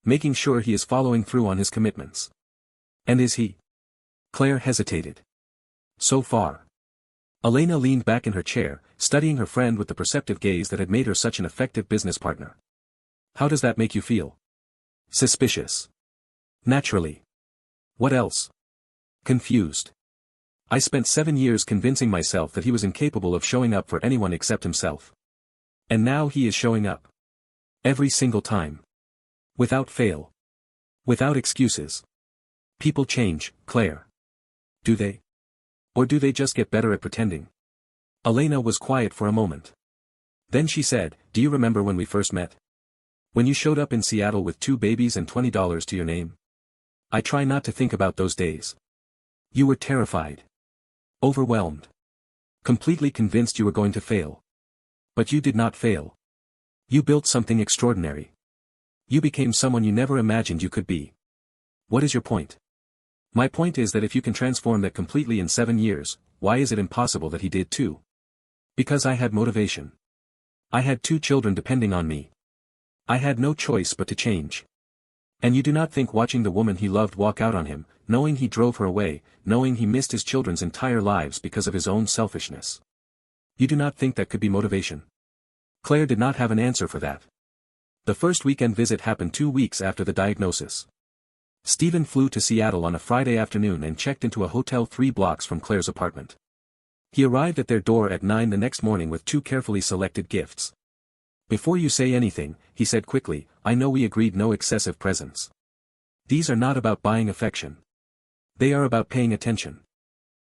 Making sure he is following through on his commitments. And is he? Claire hesitated. So far. Elena leaned back in her chair, studying her friend with the perceptive gaze that had made her such an effective business partner. How does that make you feel? Suspicious. Naturally. What else? Confused. I spent 7 years convincing myself that he was incapable of showing up for anyone except himself. And now he is showing up. Every single time. Without fail. Without excuses. People change, Claire. Do they? Or do they just get better at pretending? Elena was quiet for a moment. Then she said, do you remember when we first met? When you showed up in Seattle with 2 babies and $20 to your name? I try not to think about those days. You were terrified. Overwhelmed. Completely convinced you were going to fail. But you did not fail. You built something extraordinary. You became someone you never imagined you could be. What is your point? My point is that if you can transform that completely in 7 years, why is it impossible that he did too? Because I had motivation. I had 2 children depending on me. I had no choice but to change. And you do not think watching the woman he loved walk out on him, knowing he drove her away, knowing he missed his children's entire lives because of his own selfishness. You do not think that could be motivation? Claire did not have an answer for that. The first weekend visit happened 2 weeks after the diagnosis. Stephen flew to Seattle on a Friday afternoon and checked into a hotel 3 blocks from Claire's apartment. He arrived at their door at 9 the next morning with 2 carefully selected gifts. Before you say anything, he said quickly, I know we agreed no excessive presents. These are not about buying affection. They are about paying attention.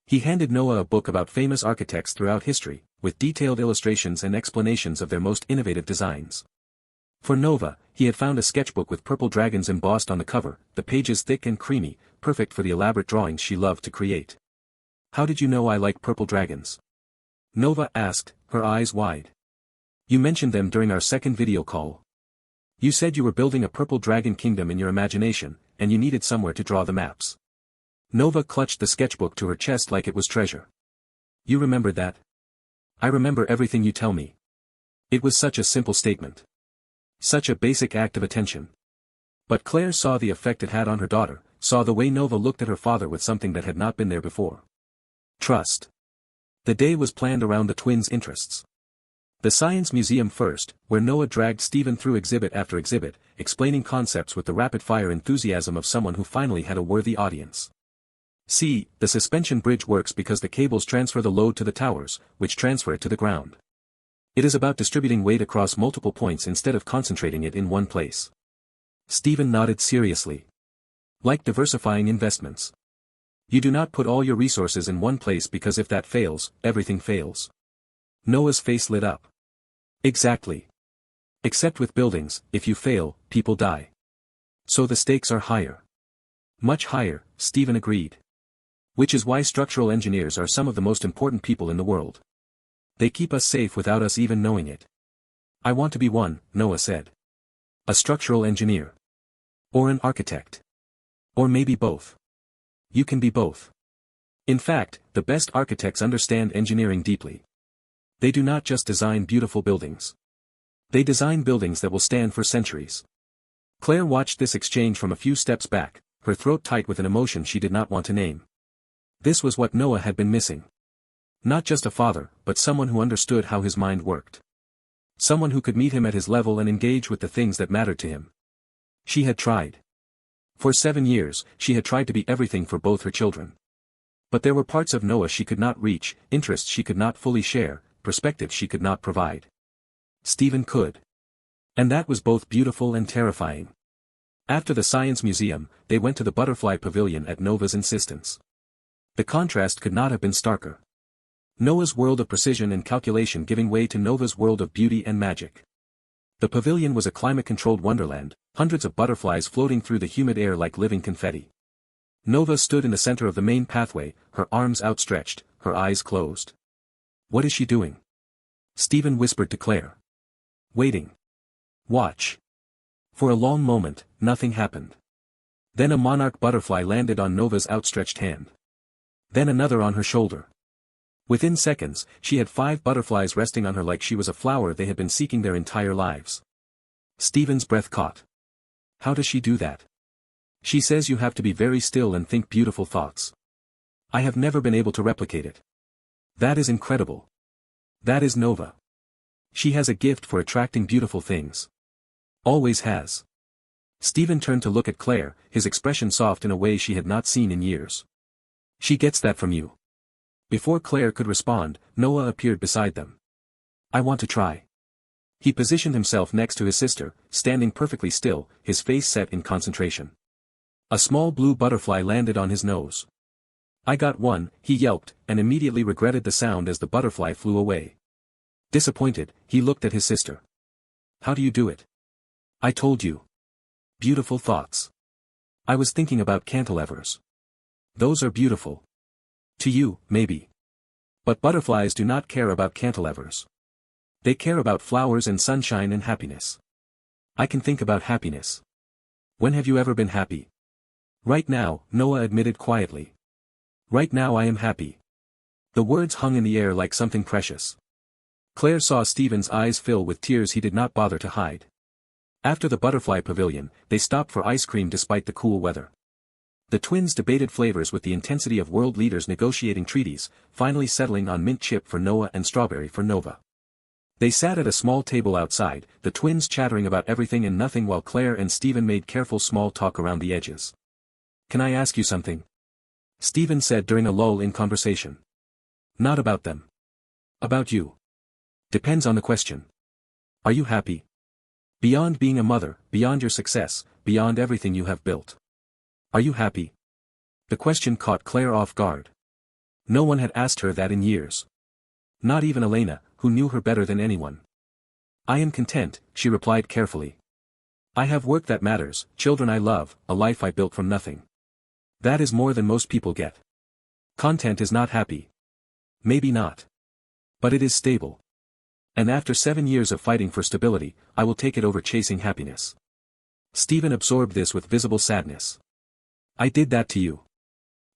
He handed Noah a book about famous architects throughout history, with detailed illustrations and explanations of their most innovative designs. For Nova, he had found a sketchbook with purple dragons embossed on the cover, the pages thick and creamy, perfect for the elaborate drawings she loved to create. How did you know I like purple dragons? Nova asked, her eyes wide. You mentioned them during our second video call. You said you were building a purple dragon kingdom in your imagination, and you needed somewhere to draw the maps. Nova clutched the sketchbook to her chest like it was treasure. You remembered that? I remember everything you tell me. It was such a simple statement. Such a basic act of attention. But Claire saw the effect it had on her daughter, saw the way Nova looked at her father with something that had not been there before. Trust. The day was planned around the twins' interests. The Science Museum first, where Noah dragged Stephen through exhibit after exhibit, explaining concepts with the rapid-fire enthusiasm of someone who finally had a worthy audience. See, the suspension bridge works because the cables transfer the load to the towers, which transfer it to the ground. It is about distributing weight across multiple points instead of concentrating it in one place. Stephen nodded seriously. Like diversifying investments. You do not put all your resources in one place because if that fails, everything fails. Noah's face lit up. Exactly. Except with buildings, if you fail, people die. So the stakes are higher. Much higher, Stephen agreed. Which is why structural engineers are some of the most important people in the world. They keep us safe without us even knowing it. I want to be one, Noah said. A structural engineer. Or an architect. Or maybe both. You can be both. In fact, the best architects understand engineering deeply. They do not just design beautiful buildings. They design buildings that will stand for centuries. Claire watched this exchange from a few steps back, her throat tight with an emotion she did not want to name. This was what Noah had been missing. Not just a father, but someone who understood how his mind worked. Someone who could meet him at his level and engage with the things that mattered to him. She had tried. For 7 years, she had tried to be everything for both her children. But there were parts of Noah she could not reach, interests she could not fully share, perspectives she could not provide. Stephen could. And that was both beautiful and terrifying. After the Science Museum, they went to the Butterfly Pavilion at Nova's insistence. The contrast could not have been starker. Noah's world of precision and calculation giving way to Nova's world of beauty and magic. The pavilion was a climate-controlled wonderland, hundreds of butterflies floating through the humid air like living confetti. Nova stood in the center of the main pathway, her arms outstretched, her eyes closed. What is she doing? Stephen whispered to Claire. Waiting. Watch. For a long moment, nothing happened. Then a monarch butterfly landed on Nova's outstretched hand. Then another on her shoulder. Within seconds, she had 5 butterflies resting on her like she was a flower they had been seeking their entire lives. Stephen's breath caught. How does she do that? She says you have to be very still and think beautiful thoughts. I have never been able to replicate it. That is incredible. That is Nova. She has a gift for attracting beautiful things. Always has. Stephen turned to look at Claire, his expression soft in a way she had not seen in years. She gets that from you. Before Claire could respond, Noah appeared beside them. I want to try. He positioned himself next to his sister, standing perfectly still, his face set in concentration. A small blue butterfly landed on his nose. I got one, he yelped, and immediately regretted the sound as the butterfly flew away. Disappointed, he looked at his sister. How do you do it? I told you. Beautiful thoughts. I was thinking about cantilevers. Those are beautiful. To you, maybe. But butterflies do not care about cantilevers. They care about flowers and sunshine and happiness. I can think about happiness. When have you ever been happy? Right now, Noah admitted quietly. Right now I am happy. The words hung in the air like something precious. Claire saw Stephen's eyes fill with tears he did not bother to hide. After the butterfly pavilion, they stopped for ice cream despite the cool weather. The twins debated flavors with the intensity of world leaders negotiating treaties, finally settling on mint chip for Noah and strawberry for Nova. They sat at a small table outside, the twins chattering about everything and nothing while Claire and Stephen made careful small talk around the edges. Can I ask you something? Stephen said during a lull in conversation. Not about them. About you. Depends on the question. Are you happy? Beyond being a mother, beyond your success, beyond everything you have built. Are you happy? The question caught Claire off guard. No one had asked her that in years. Not even Elena, who knew her better than anyone. I am content, she replied carefully. I have work that matters, children I love, a life I built from nothing. That is more than most people get. Content is not happy. Maybe not. But it is stable. And after 7 years of fighting for stability, I will take it over chasing happiness. Stephen absorbed this with visible sadness. I did that to you.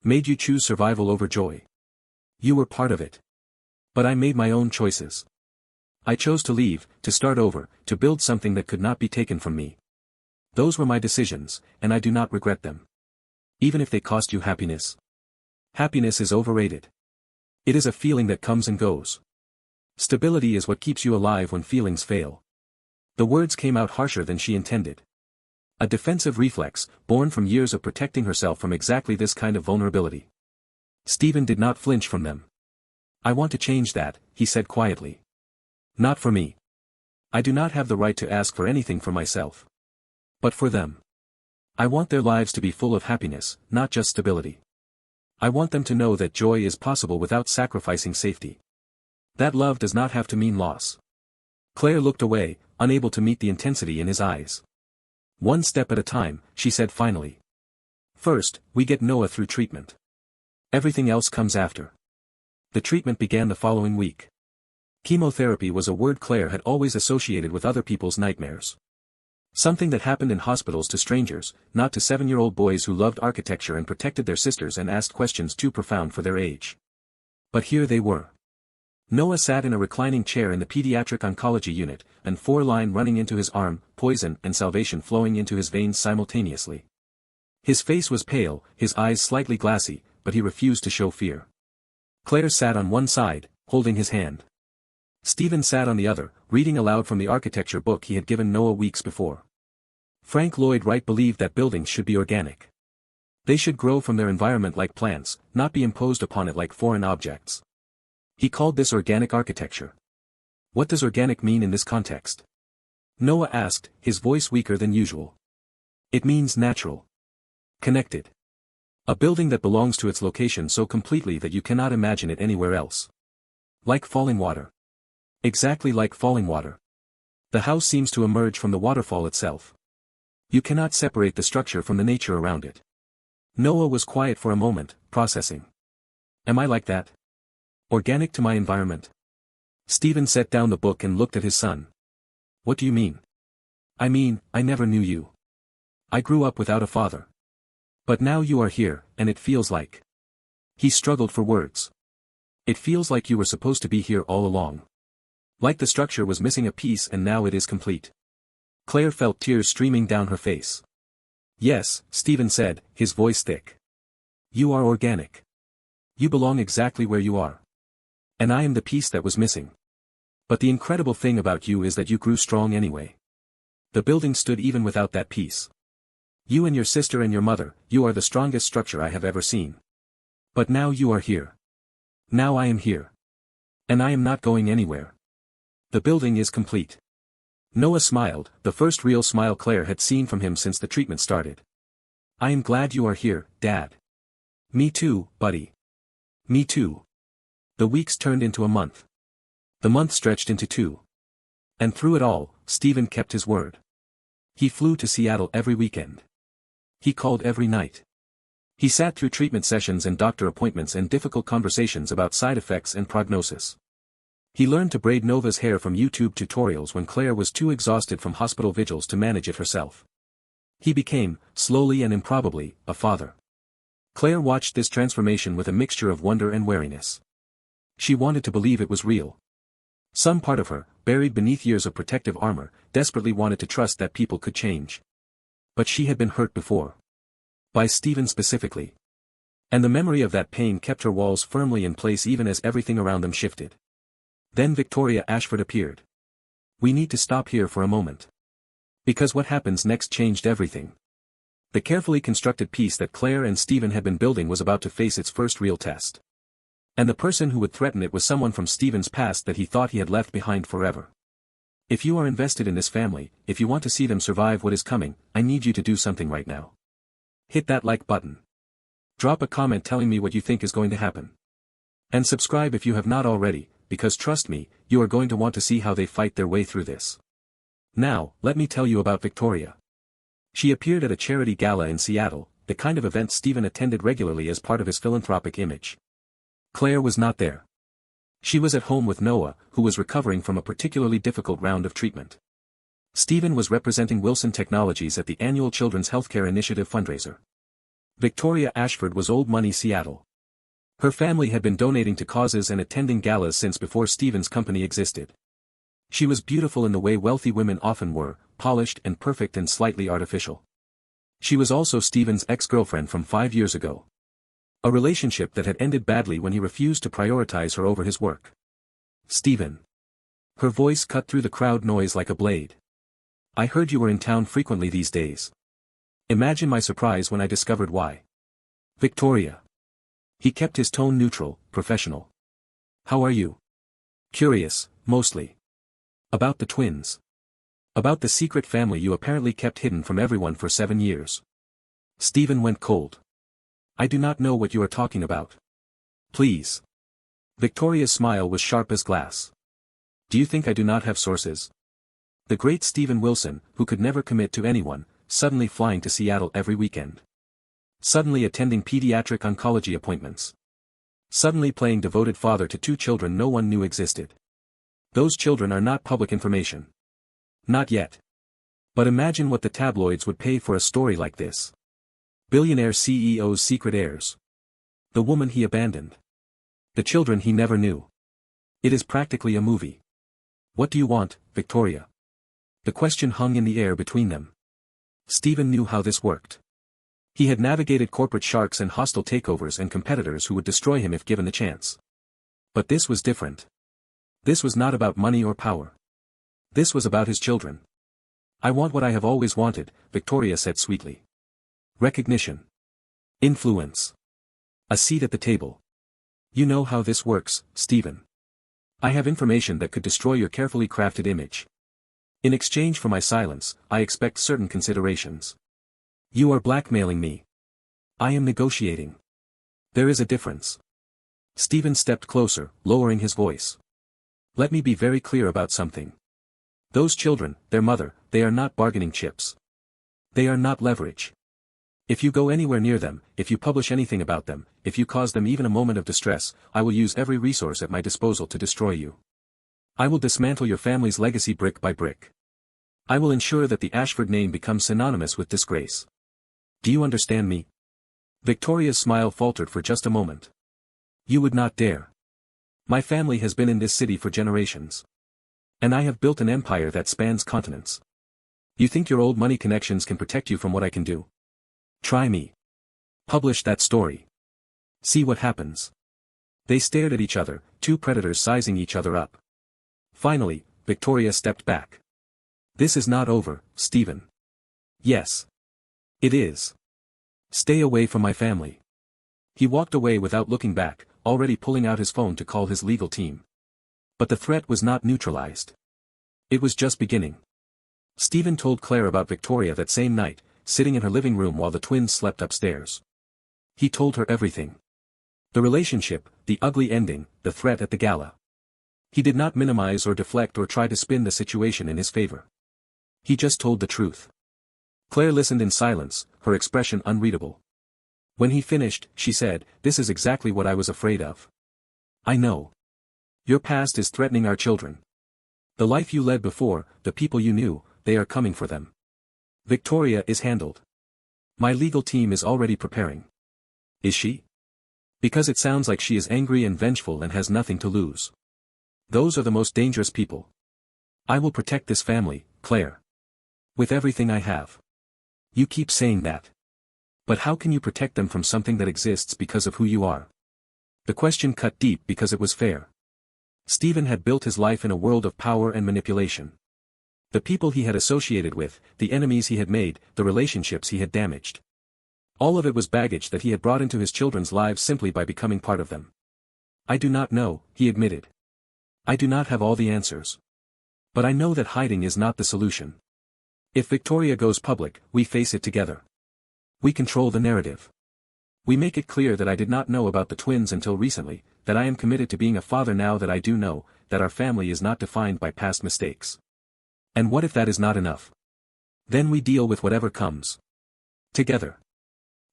Made you choose survival over joy. You were part of it. But I made my own choices. I chose to leave, to start over, to build something that could not be taken from me. Those were my decisions, and I do not regret them. Even if they cost you happiness. Happiness is overrated. It is a feeling that comes and goes. Stability is what keeps you alive when feelings fail. The words came out harsher than she intended. A defensive reflex, born from years of protecting herself from exactly this kind of vulnerability. Stephen did not flinch from them. I want to change that, he said quietly. Not for me. I do not have the right to ask for anything for myself. But for them. I want their lives to be full of happiness, not just stability. I want them to know that joy is possible without sacrificing safety. That love does not have to mean loss. Claire looked away, unable to meet the intensity in his eyes. One step at a time, she said finally. First, we get Noah through treatment. Everything else comes after. The treatment began the following week. Chemotherapy was a word Claire had always associated with other people's nightmares. Something that happened in hospitals to strangers, not to 7-year-old boys who loved architecture and protected their sisters and asked questions too profound for their age. But here they were. Noah sat in a reclining chair in the pediatric oncology unit, and 4-line running into his arm, poison and salvation flowing into his veins simultaneously. His face was pale, his eyes slightly glassy, but he refused to show fear. Claire sat on one side, holding his hand. Stephen sat on the other, reading aloud from the architecture book he had given Noah weeks before. Frank Lloyd Wright believed that buildings should be organic. They should grow from their environment like plants, not be imposed upon it like foreign objects. He called this organic architecture. What does organic mean in this context? Noah asked, his voice weaker than usual. It means natural. Connected. A building that belongs to its location so completely that you cannot imagine it anywhere else. Like falling water. Exactly like falling water. The house seems to emerge from the waterfall itself. You cannot separate the structure from the nature around it. Noah was quiet for a moment, processing. Am I like that? Organic to my environment? Stephen set down the book and looked at his son. What do you mean? I mean, I never knew you. I grew up without a father. But now you are here, and it feels like. He struggled for words. It feels like you were supposed to be here all along. Like the structure was missing a piece and now it is complete. Claire felt tears streaming down her face. Yes, Stephen said, his voice thick. You are organic. You belong exactly where you are. And I am the piece that was missing. But the incredible thing about you is that you grew strong anyway. The building stood even without that piece. You and your sister and your mother, you are the strongest structure I have ever seen. But now you are here. Now I am here. And I am not going anywhere. The building is complete. Noah smiled, the first real smile Claire had seen from him since the treatment started. I am glad you are here, Dad. Me too, buddy. Me too. The weeks turned into a month. The month stretched into 2. And through it all, Stephen kept his word. He flew to Seattle every weekend. He called every night. He sat through treatment sessions and doctor appointments and difficult conversations about side effects and prognosis. He learned to braid Nova's hair from YouTube tutorials when Claire was too exhausted from hospital vigils to manage it herself. He became, slowly and improbably, a father. Claire watched this transformation with a mixture of wonder and wariness. She wanted to believe it was real. Some part of her, buried beneath years of protective armor, desperately wanted to trust that people could change. But she had been hurt before. By Stephen specifically. And the memory of that pain kept her walls firmly in place even as everything around them shifted. Then Victoria Ashford appeared. We need to stop here for a moment. Because what happens next changed everything. The carefully constructed piece that Claire and Stephen had been building was about to face its first real test. And the person who would threaten it was someone from Stephen's past that he thought he had left behind forever. If you are invested in this family, if you want to see them survive what is coming, I need you to do something right now. Hit that like button. Drop a comment telling me what you think is going to happen. And subscribe if you have not already, because trust me, you are going to want to see how they fight their way through this. Now, let me tell you about Victoria. She appeared at a charity gala in Seattle, the kind of event Stephen attended regularly as part of his philanthropic image. Claire was not there. She was at home with Noah, who was recovering from a particularly difficult round of treatment. Stephen was representing Wilson Technologies at the annual Children's Healthcare Initiative fundraiser. Victoria Ashford was old money Seattle. Her family had been donating to causes and attending galas since before Stephen's company existed. She was beautiful in the way wealthy women often were, polished and perfect and slightly artificial. She was also Stephen's ex-girlfriend from 5 years ago. A relationship that had ended badly when he refused to prioritize her over his work. Stephen. Her voice cut through the crowd noise like a blade. I heard you were in town frequently these days. Imagine my surprise when I discovered why. Victoria. He kept his tone neutral, professional. How are you? Curious, mostly. About the twins. About the secret family you apparently kept hidden from everyone for 7 years. Stephen went cold. I do not know what you are talking about. Please. Victoria's smile was sharp as glass. Do you think I do not have sources? The great Stephen Wilson, who could never commit to anyone, suddenly flying to Seattle every weekend. Suddenly attending pediatric oncology appointments. Suddenly playing devoted father to 2 children no one knew existed. Those children are not public information. Not yet. But imagine what the tabloids would pay for a story like this. Billionaire CEO's secret heirs. The woman he abandoned. The children he never knew. It is practically a movie. What do you want, Victoria? The question hung in the air between them. Stephen knew how this worked. He had navigated corporate sharks and hostile takeovers and competitors who would destroy him if given the chance. But this was different. This was not about money or power. This was about his children. I want what I have always wanted, Victoria said sweetly. Recognition. Influence. A seat at the table. You know how this works, Stephen. I have information that could destroy your carefully crafted image. In exchange for my silence, I expect certain considerations. You are blackmailing me. I am negotiating. There is a difference. Stephen stepped closer, lowering his voice. Let me be very clear about something. Those children, their mother, they are not bargaining chips. They are not leverage. If you go anywhere near them, if you publish anything about them, if you cause them even a moment of distress, I will use every resource at my disposal to destroy you. I will dismantle your family's legacy brick by brick. I will ensure that the Ashford name becomes synonymous with disgrace. Do you understand me? Victoria's smile faltered for just a moment. You would not dare. My family has been in this city for generations. And I have built an empire that spans continents. You think your old money connections can protect you from what I can do? Try me. Publish that story. See what happens. They stared at each other, 2 predators sizing each other up. Finally, Victoria stepped back. This is not over, Stephen. Yes. It is. Stay away from my family. He walked away without looking back, already pulling out his phone to call his legal team. But the threat was not neutralized. It was just beginning. Stephen told Claire about Victoria that same night, sitting in her living room while the twins slept upstairs. He told her everything. The relationship, the ugly ending, the threat at the gala. He did not minimize or deflect or try to spin the situation in his favor. He just told the truth. Claire listened in silence, her expression unreadable. When he finished, she said, "This is exactly what I was afraid of. I know. Your past is threatening our children. The life you led before, the people you knew, they are coming for them. Victoria is handled. My legal team is already preparing." Is she? Because it sounds like she is angry and vengeful and has nothing to lose. Those are the most dangerous people. I will protect this family, Claire. With everything I have. You keep saying that. But how can you protect them from something that exists because of who you are? The question cut deep because it was fair. Stephen had built his life in a world of power and manipulation. The people he had associated with, the enemies he had made, the relationships he had damaged. All of it was baggage that he had brought into his children's lives simply by becoming part of them. I do not know, he admitted. I do not have all the answers. But I know that hiding is not the solution. If Victoria goes public, we face it together. We control the narrative. We make it clear that I did not know about the twins until recently, that I am committed to being a father now that I do know, that our family is not defined by past mistakes. And what if that is not enough? Then we deal with whatever comes. Together.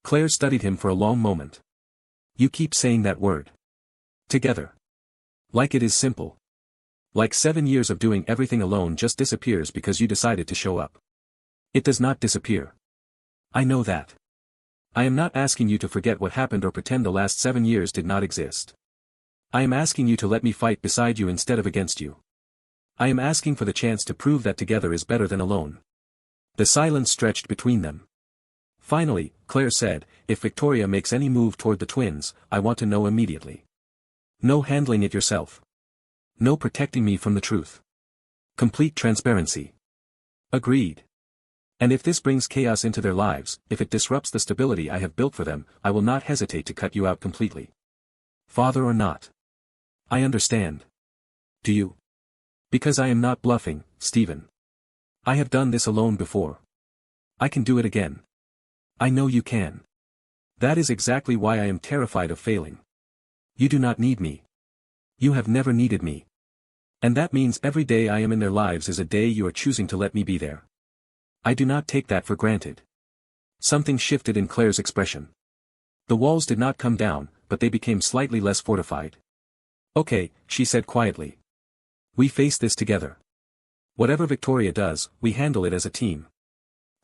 Claire studied him for a long moment. You keep saying that word. Together. Like it is simple. Like 7 years of doing everything alone just disappears because you decided to show up. It does not disappear. I know that. I am not asking you to forget what happened or pretend the last 7 years did not exist. I am asking you to let me fight beside you instead of against you. I am asking for the chance to prove that together is better than alone. The silence stretched between them. Finally, Claire said, if Victoria makes any move toward the twins, I want to know immediately. No handling it yourself. No protecting me from the truth. Complete transparency. Agreed. And if this brings chaos into their lives, if it disrupts the stability I have built for them, I will not hesitate to cut you out completely. Father or not. I understand. Do you? Because I am not bluffing, Stephen. I have done this alone before. I can do it again. I know you can. That is exactly why I am terrified of failing. You do not need me. You have never needed me. And that means every day I am in their lives is a day you are choosing to let me be there. I do not take that for granted. Something shifted in Claire's expression. The walls did not come down, but they became slightly less fortified. Okay, she said quietly. We face this together. Whatever Victoria does, we handle it as a team.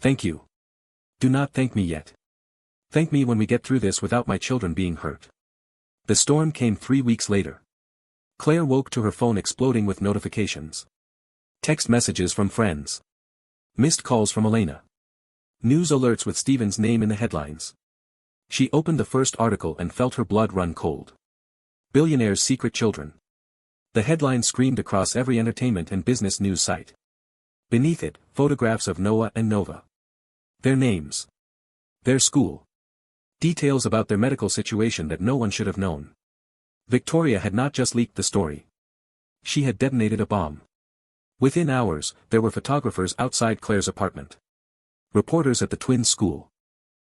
Thank you. Do not thank me yet. Thank me when we get through this without my children being hurt. The storm came 3 weeks later. Claire woke to her phone exploding with notifications. Text messages from friends. Missed calls from Elena. News alerts with Stephen's name in the headlines. She opened the first article and felt her blood run cold. Billionaire's secret children. The headline screamed across every entertainment and business news site. Beneath it, photographs of Noah and Nova. Their names. Their school. Details about their medical situation that no one should have known. Victoria had not just leaked the story. She had detonated a bomb. Within hours, there were photographers outside Claire's apartment. Reporters at the twins' school.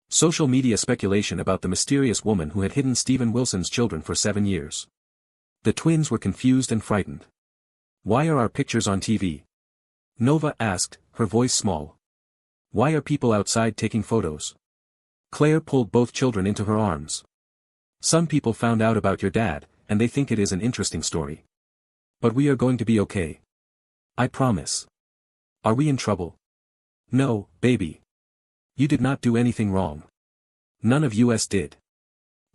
Social media speculation about the mysterious woman who had hidden Stephen Wilson's children for 7 years. The twins were confused and frightened. Why are our pictures on TV? Nova asked, her voice small. Why are people outside taking photos? Claire pulled both children into her arms. Some people found out about your dad, and they think it is an interesting story. But we are going to be okay. I promise. Are we in trouble? No, baby. You did not do anything wrong. None of us did.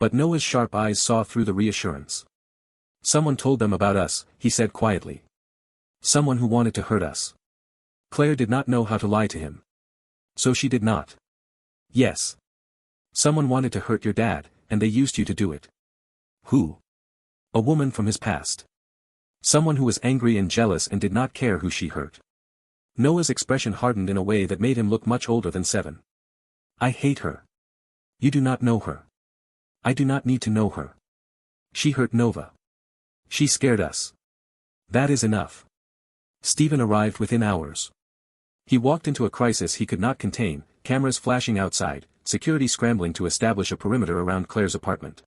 But Noah's sharp eyes saw through the reassurance. Someone told them about us, he said quietly. Someone who wanted to hurt us. Claire did not know how to lie to him. So she did not. Yes. Someone wanted to hurt your dad, and they used you to do it. Who? A woman from his past. Someone who was angry and jealous and did not care who she hurt. Noah's expression hardened in a way that made him look much older than 7. I hate her. You do not know her. I do not need to know her. She hurt Nova. She scared us. That is enough. Stephen arrived within hours. He walked into a crisis he could not contain, cameras flashing outside, security scrambling to establish a perimeter around Claire's apartment.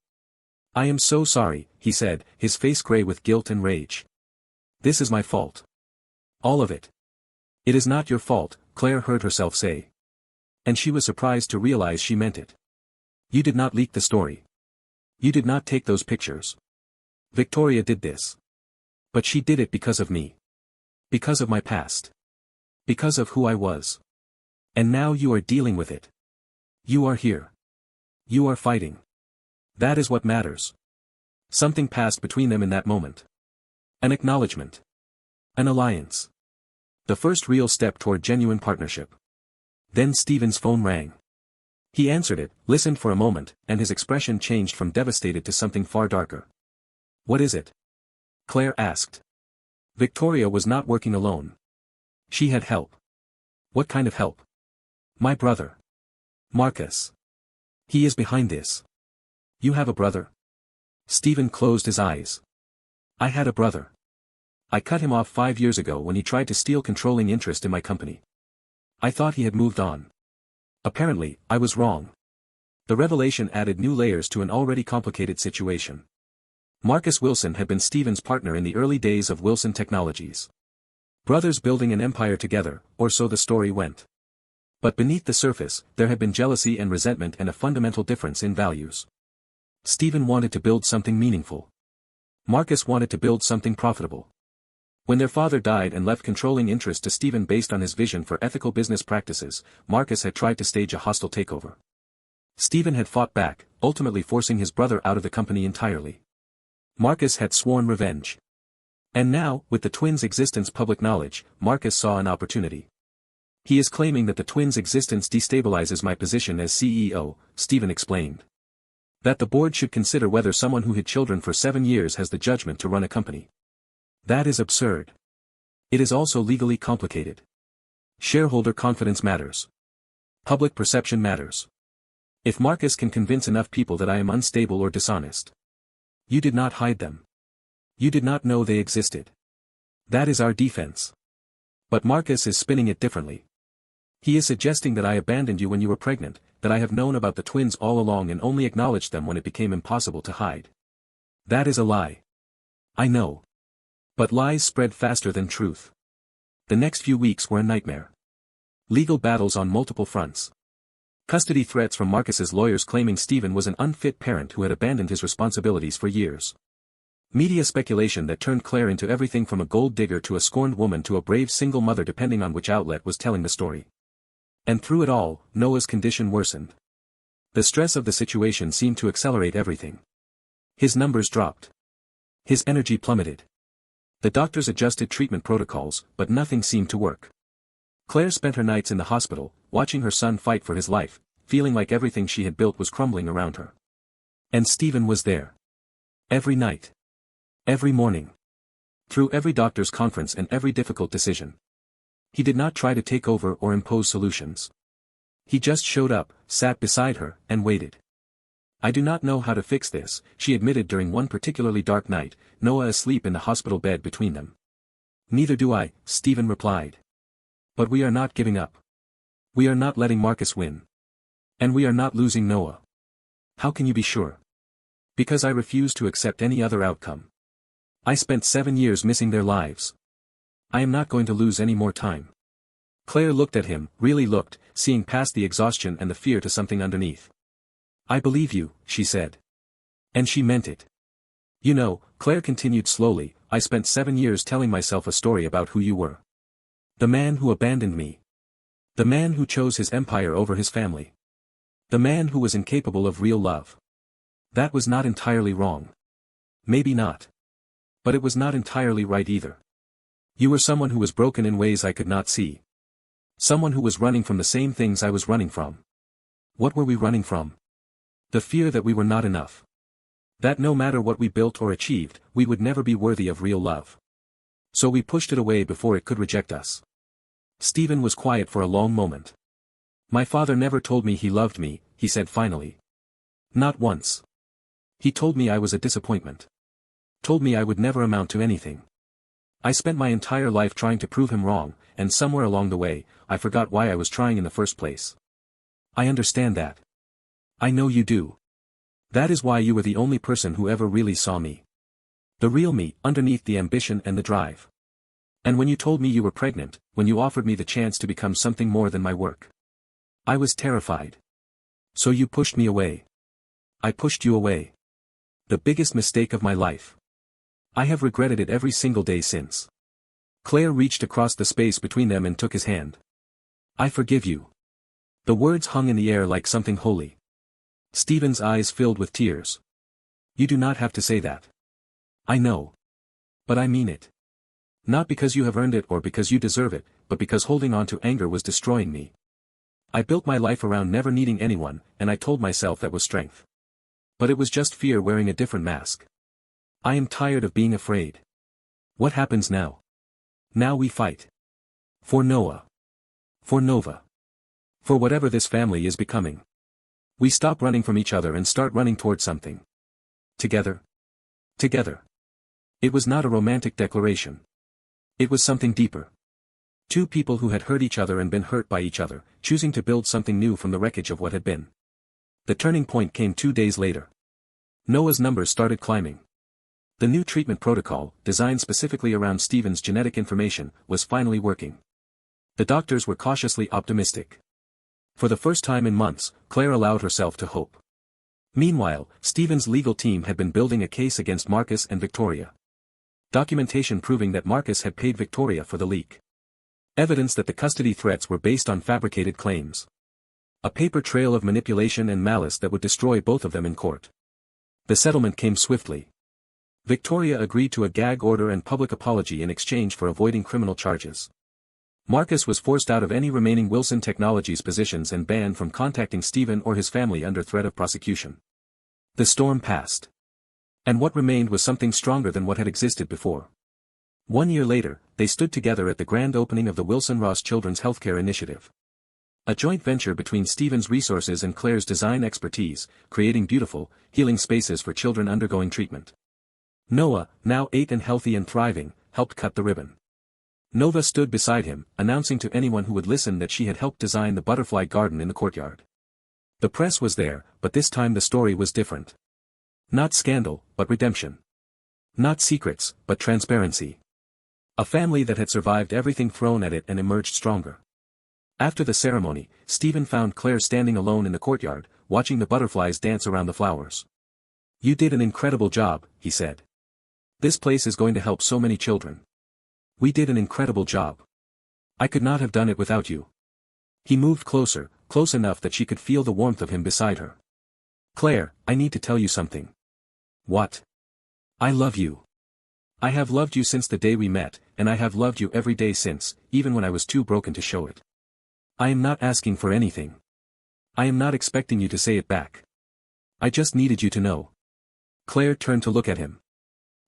I am so sorry, he said, his face gray with guilt and rage. This is my fault. All of it. It is not your fault, Claire heard herself say. And she was surprised to realize she meant it. You did not leak the story. You did not take those pictures. Victoria did this. But she did it because of me. Because of my past. Because of who I was. And now you are dealing with it. You are here. You are fighting. That is what matters. Something passed between them in that moment. An acknowledgement. An alliance. The first real step toward genuine partnership. Then Stephen's phone rang. He answered it, listened for a moment, and his expression changed from devastated to something far darker. What is it? Claire asked. Victoria was not working alone. She had help. What kind of help? My brother. Marcus. He is behind this. You have a brother? Stephen closed his eyes. I had a brother. I cut him off 5 years ago when he tried to steal controlling interest in my company. I thought he had moved on. Apparently, I was wrong. The revelation added new layers to an already complicated situation. Marcus Wilson had been Stephen's partner in the early days of Wilson Technologies. Brothers building an empire together, or so the story went. But beneath the surface, there had been jealousy and resentment and a fundamental difference in values. Stephen wanted to build something meaningful. Marcus wanted to build something profitable. When their father died and left controlling interest to Stephen based on his vision for ethical business practices, Marcus had tried to stage a hostile takeover. Stephen had fought back, ultimately forcing his brother out of the company entirely. Marcus had sworn revenge. And now, with the twins' existence public knowledge, Marcus saw an opportunity. He is claiming that the twins' existence destabilizes my position as CEO, Stephen explained. That the board should consider whether someone who hid children for 7 years has the judgment to run a company. That is absurd. It is also legally complicated. Shareholder confidence matters. Public perception matters. If Marcus can convince enough people that I am unstable or dishonest. You did not hide them. You did not know they existed. That is our defense. But Marcus is spinning it differently. He is suggesting that I abandoned you when you were pregnant, that I have known about the twins all along and only acknowledged them when it became impossible to hide. That is a lie. I know. But lies spread faster than truth. The next few weeks were a nightmare. Legal battles on multiple fronts. Custody threats from Marcus's lawyers claiming Stephen was an unfit parent who had abandoned his responsibilities for years. Media speculation that turned Claire into everything from a gold digger to a scorned woman to a brave single mother depending on which outlet was telling the story. And through it all, Noah's condition worsened. The stress of the situation seemed to accelerate everything. His numbers dropped. His energy plummeted. The doctors adjusted treatment protocols, but nothing seemed to work. Claire spent her nights in the hospital, watching her son fight for his life, feeling like everything she had built was crumbling around her. And Stephen was there. Every night. Every morning. Through every doctor's conference and every difficult decision. He did not try to take over or impose solutions. He just showed up, sat beside her, and waited. I do not know how to fix this, she admitted during one particularly dark night, Noah asleep in the hospital bed between them. Neither do I, Stephen replied. But we are not giving up. We are not letting Marcus win. And we are not losing Noah. How can you be sure? Because I refuse to accept any other outcome. I spent 7 years missing their lives. I am not going to lose any more time. Claire looked at him, really looked, seeing past the exhaustion and the fear to something underneath. I believe you, she said. And she meant it. You know, Claire continued slowly, I spent 7 years telling myself a story about who you were. The man who abandoned me. The man who chose his empire over his family. The man who was incapable of real love. That was not entirely wrong. Maybe not. But it was not entirely right either. You were someone who was broken in ways I could not see. Someone who was running from the same things I was running from. What were we running from? The fear that we were not enough. That no matter what we built or achieved, we would never be worthy of real love. So we pushed it away before it could reject us. Stephen was quiet for a long moment. My father never told me he loved me, he said finally. Not once. He told me I was a disappointment. Told me I would never amount to anything. I spent my entire life trying to prove him wrong, and somewhere along the way, I forgot why I was trying in the first place. I understand that. I know you do. That is why you were the only person who ever really saw me. The real me, underneath the ambition and the drive. And when you told me you were pregnant, when you offered me the chance to become something more than my work. I was terrified. So you pushed me away. I pushed you away. The biggest mistake of my life. I have regretted it every single day since. Claire reached across the space between them and took his hand. I forgive you. The words hung in the air like something holy. Stephen's eyes filled with tears. You do not have to say that. I know. But I mean it. Not because you have earned it or because you deserve it, but because holding on to anger was destroying me. I built my life around never needing anyone, and I told myself that was strength. But it was just fear wearing a different mask. I am tired of being afraid. What happens now? Now we fight. For Noah. For Nova. For whatever this family is becoming. We stop running from each other and start running towards something. Together. Together. It was not a romantic declaration. It was something deeper. Two people who had hurt each other and been hurt by each other, choosing to build something new from the wreckage of what had been. The turning point came 2 days later. Noah's numbers started climbing. The new treatment protocol, designed specifically around Stephen's genetic information, was finally working. The doctors were cautiously optimistic. For the first time in months, Claire allowed herself to hope. Meanwhile, Stephen's legal team had been building a case against Marcus and Victoria. Documentation proving that Marcus had paid Victoria for the leak. Evidence that the custody threats were based on fabricated claims. A paper trail of manipulation and malice that would destroy both of them in court. The settlement came swiftly. Victoria agreed to a gag order and public apology in exchange for avoiding criminal charges. Marcus was forced out of any remaining Wilson Technologies positions and banned from contacting Stephen or his family under threat of prosecution. The storm passed. And what remained was something stronger than what had existed before. 1 year later, they stood together at the grand opening of the Wilson Ross Children's Healthcare Initiative. A joint venture between Stephen's resources and Claire's design expertise, creating beautiful, healing spaces for children undergoing treatment. Noah, now 8 and healthy and thriving, helped cut the ribbon. Nova stood beside him, announcing to anyone who would listen that she had helped design the butterfly garden in the courtyard. The press was there, but this time the story was different. Not scandal, but redemption. Not secrets, but transparency. A family that had survived everything thrown at it and emerged stronger. After the ceremony, Stephen found Claire standing alone in the courtyard, watching the butterflies dance around the flowers. "You did an incredible job," he said. "This place is going to help so many children. We did an incredible job. I could not have done it without you." He moved closer, close enough that she could feel the warmth of him beside her. "Claire, I need to tell you something." "What?" "I love you. I have loved you since the day we met, and I have loved you every day since, even when I was too broken to show it. I am not asking for anything. I am not expecting you to say it back. I just needed you to know." Claire turned to look at him.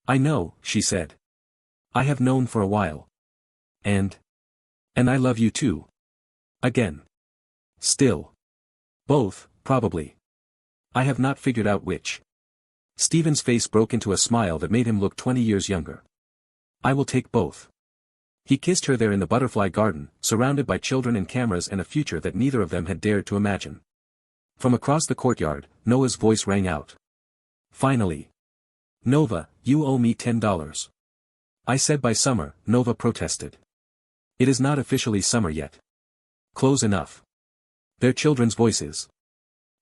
"I know," she said. "I have known for a while. And I love you too. Again. Still. Both, probably. I have not figured out which." Stephen's face broke into a smile that made him look 20 years younger. "I will take both." He kissed her there in the butterfly garden, surrounded by children and cameras and a future that neither of them had dared to imagine. From across the courtyard, Noah's voice rang out. "Finally. Nova, you owe me $10. I said by summer," Nova protested. "It is not officially summer yet." "Close enough." Their children's voices.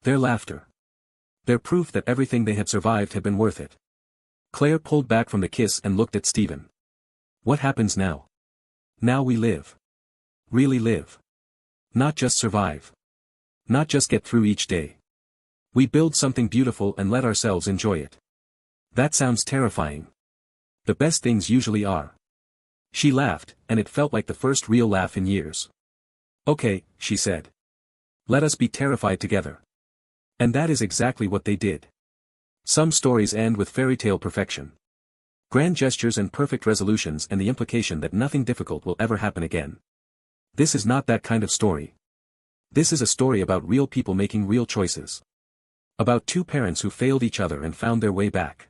Their laughter. Their proof that everything they had survived had been worth it. Claire pulled back from the kiss and looked at Stephen. "What happens now? Now we live. Really live. Not just survive. Not just get through each day. We build something beautiful and let ourselves enjoy it." "That sounds terrifying." "The best things usually are." She laughed, and it felt like the first real laugh in years. "Okay," she said. "Let us be terrified together." And that is exactly what they did. Some stories end with fairy tale perfection. Grand gestures and perfect resolutions and the implication that nothing difficult will ever happen again. This is not that kind of story. This is a story about real people making real choices. About two parents who failed each other and found their way back.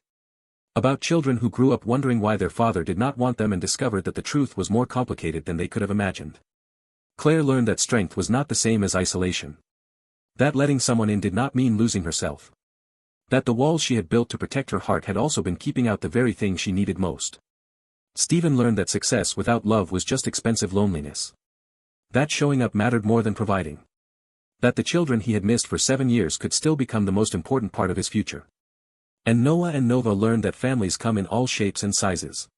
About children who grew up wondering why their father did not want them and discovered that the truth was more complicated than they could have imagined. Claire learned that strength was not the same as isolation. That letting someone in did not mean losing herself. That the walls she had built to protect her heart had also been keeping out the very thing she needed most. Stephen learned that success without love was just expensive loneliness. That showing up mattered more than providing. That the children he had missed for 7 years could still become the most important part of his future. And Noah and Nova learned that families come in all shapes and sizes.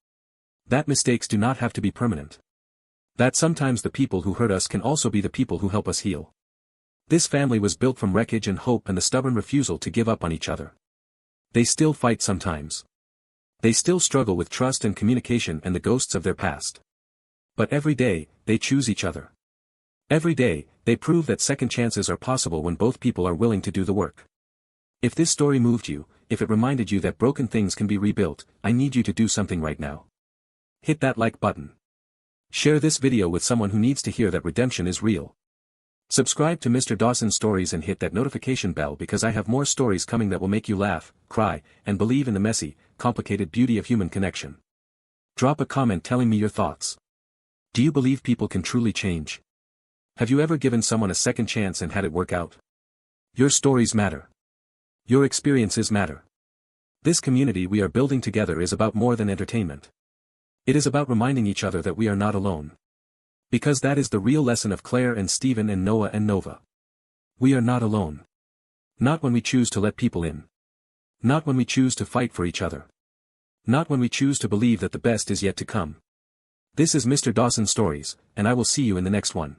That mistakes do not have to be permanent. That sometimes the people who hurt us can also be the people who help us heal. This family was built from wreckage and hope and the stubborn refusal to give up on each other. They still fight sometimes. They still struggle with trust and communication and the ghosts of their past. But every day, they choose each other. Every day, they prove that second chances are possible when both people are willing to do the work. If this story moved you, if it reminded you that broken things can be rebuilt, I need you to do something right now. Hit that like button. Share this video with someone who needs to hear that redemption is real. Subscribe to Mr. Dawson's Stories and hit that notification bell because I have more stories coming that will make you laugh, cry, and believe in the messy, complicated beauty of human connection. Drop a comment telling me your thoughts. Do you believe people can truly change? Have you ever given someone a second chance and had it work out? Your stories matter. Your experiences matter. This community we are building together is about more than entertainment. It is about reminding each other that we are not alone. Because that is the real lesson of Claire and Stephen and Noah and Nova. We are not alone. Not when we choose to let people in. Not when we choose to fight for each other. Not when we choose to believe that the best is yet to come. This is Mr. Dawson's Stories, and I will see you in the next one.